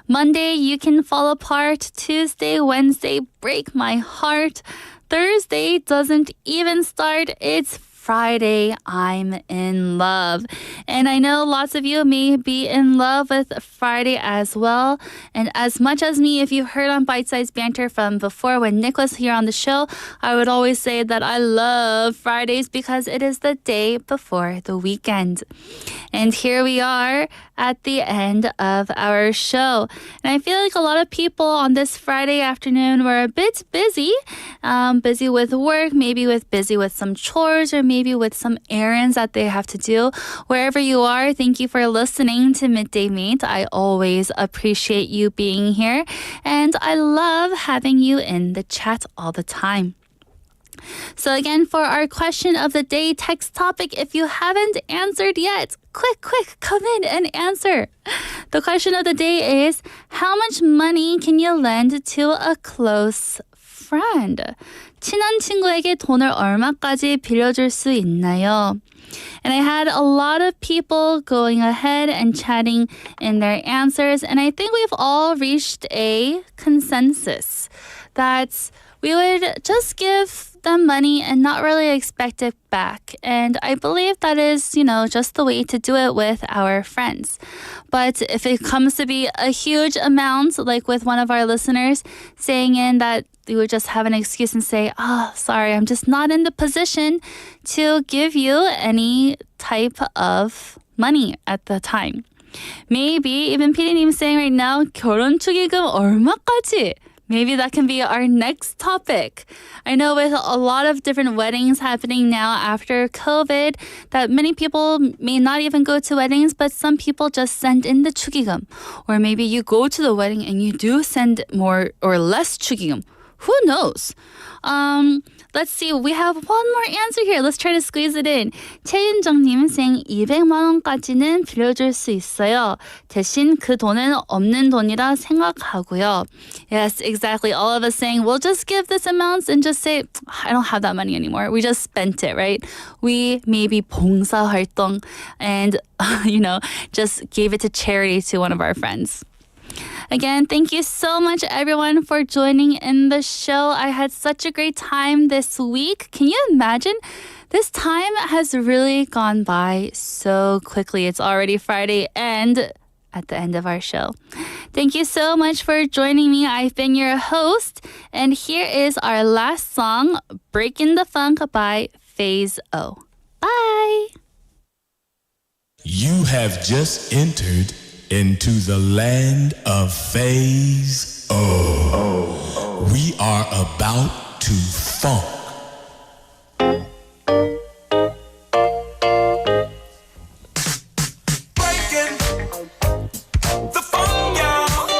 Monday, you can fall apart. Tuesday, Wednesday, break my heart. Thursday doesn't even start. It's Friday, I'm in love. And I know lots of you may be in love with Friday as well. And as much as me, if you heard on Bite Size Banter from before when Nick was here on the show, I would always say that I love Fridays because it is the day before the weekend. And here we are at the end of our show. And I feel like a lot of people on this Friday afternoon were a bit busy, busy with work, maybe busy with some chores, or maybe with some errands that they have to do. Wherever you are, thank you for listening to Midday Mate. I always appreciate you being here, and I love having you in the chat all the time. So again, for our question of the day text topic, if you haven't answered yet, quick, come in and answer. The question of the day is, how much money can you lend to a close friend? 친한 친구에게 돈을 얼마까지 빌려줄 수 있나요? And I had a lot of people going ahead and chatting in their answers, and I think we've all reached a consensus that we would just give them money and not really expect it back. And I believe that is, just the way to do it with our friends. But if it comes to be a huge amount, like with one of our listeners saying in that you would just have an excuse and say, sorry, I'm just not in the position to give you any type of money at the time. Maybe even PD님 saying right now, 결혼 축의금 얼마까지 Maybe that can be our next topic. I know with a lot of different weddings happening now after COVID that many people may not even go to weddings, but some people just send in the 축의금. Or maybe you go to the wedding and you do send more or less 축의금. Who knows? Let's see. We have one more answer here. Let's try to squeeze it in. 최윤정님 saying 200만 원까지는 빌려줄 수 있어요. 대신 그 돈은 없는 돈이라 생각하고요. Yes, exactly. All of us saying, we'll just give this amount and just say, I don't have that money anymore. We just spent it, right? We maybe 봉사활동 and, just gave it to charity to one of our friends. Again, thank you so much, everyone, for joining in the show. I had such a great time this week. Can you imagine? This time has really gone by so quickly. It's already Friday and at the end of our show. Thank you so much for joining me. I've been your host. And here is our last song, Breakin' the Funk by Phase O. Bye! You have just entered into the land of Phase O. We are about to funk. Breaking the funk, y'all.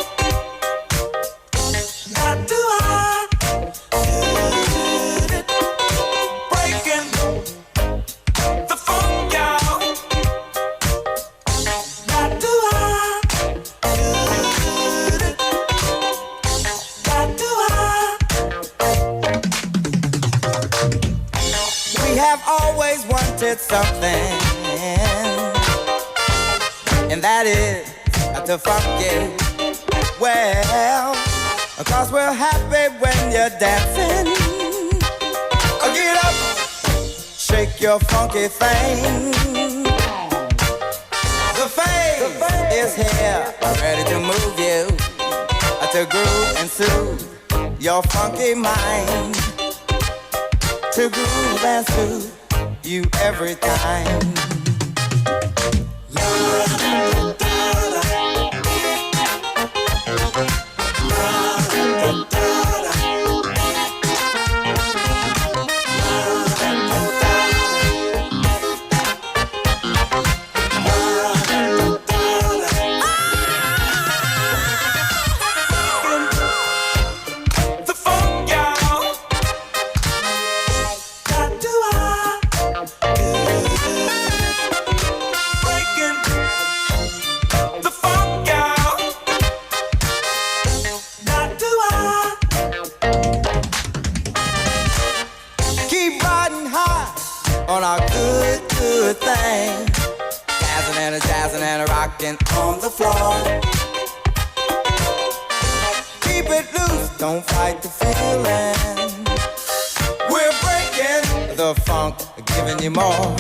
How do I do it? Breaking the funk, y'all. How do I do it? How do I? We have always wanted something, and that is to funk it well. Cause we're happy when you're dancing. Get up, shake your funky thing. The phase is here, ready to move you, to groove and soothe your funky mind. To groove and soothe you every time. The funk, y'all. How do I do it? Breaking the funk, y'all. How do I keep riding high on our good, good thing? Jazzing and a rocking on the floor. Keep it loose, don't fight the feeling. We're breaking the funk, giving you more.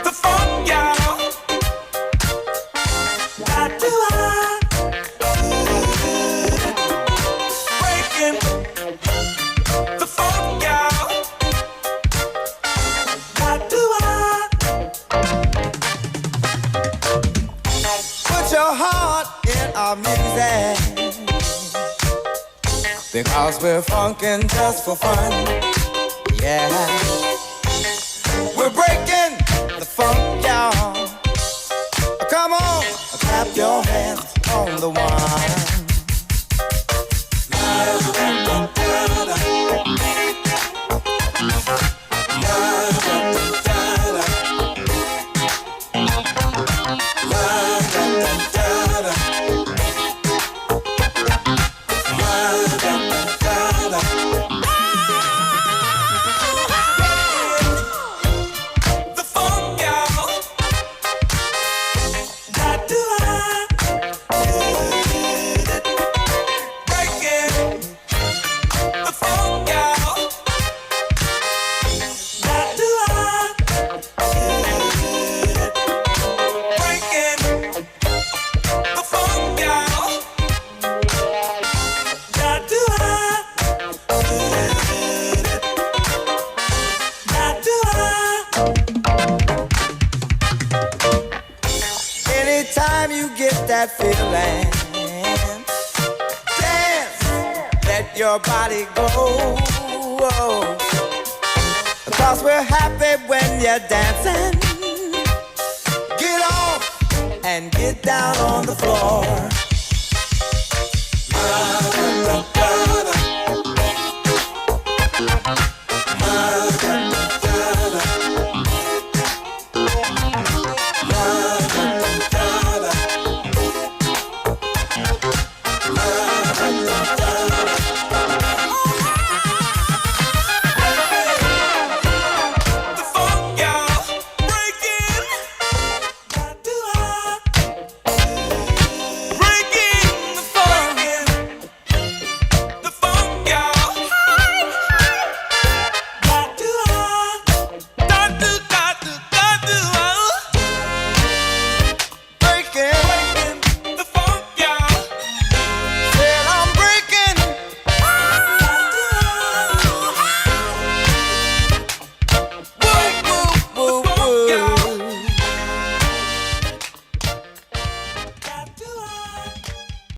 The funk, y'all. How do I do it? Breaking the funk, y'all. How do I put your heart in our music? Because we're funkin' just for fun. Yeah. We're breaking the funk, y'all. Come on, clap your hands on the one. The funk, y'all. How do I do it? time you get that feeling, dance, let your body go. Because we're happy when you're dancing. Get off and get down on the floor.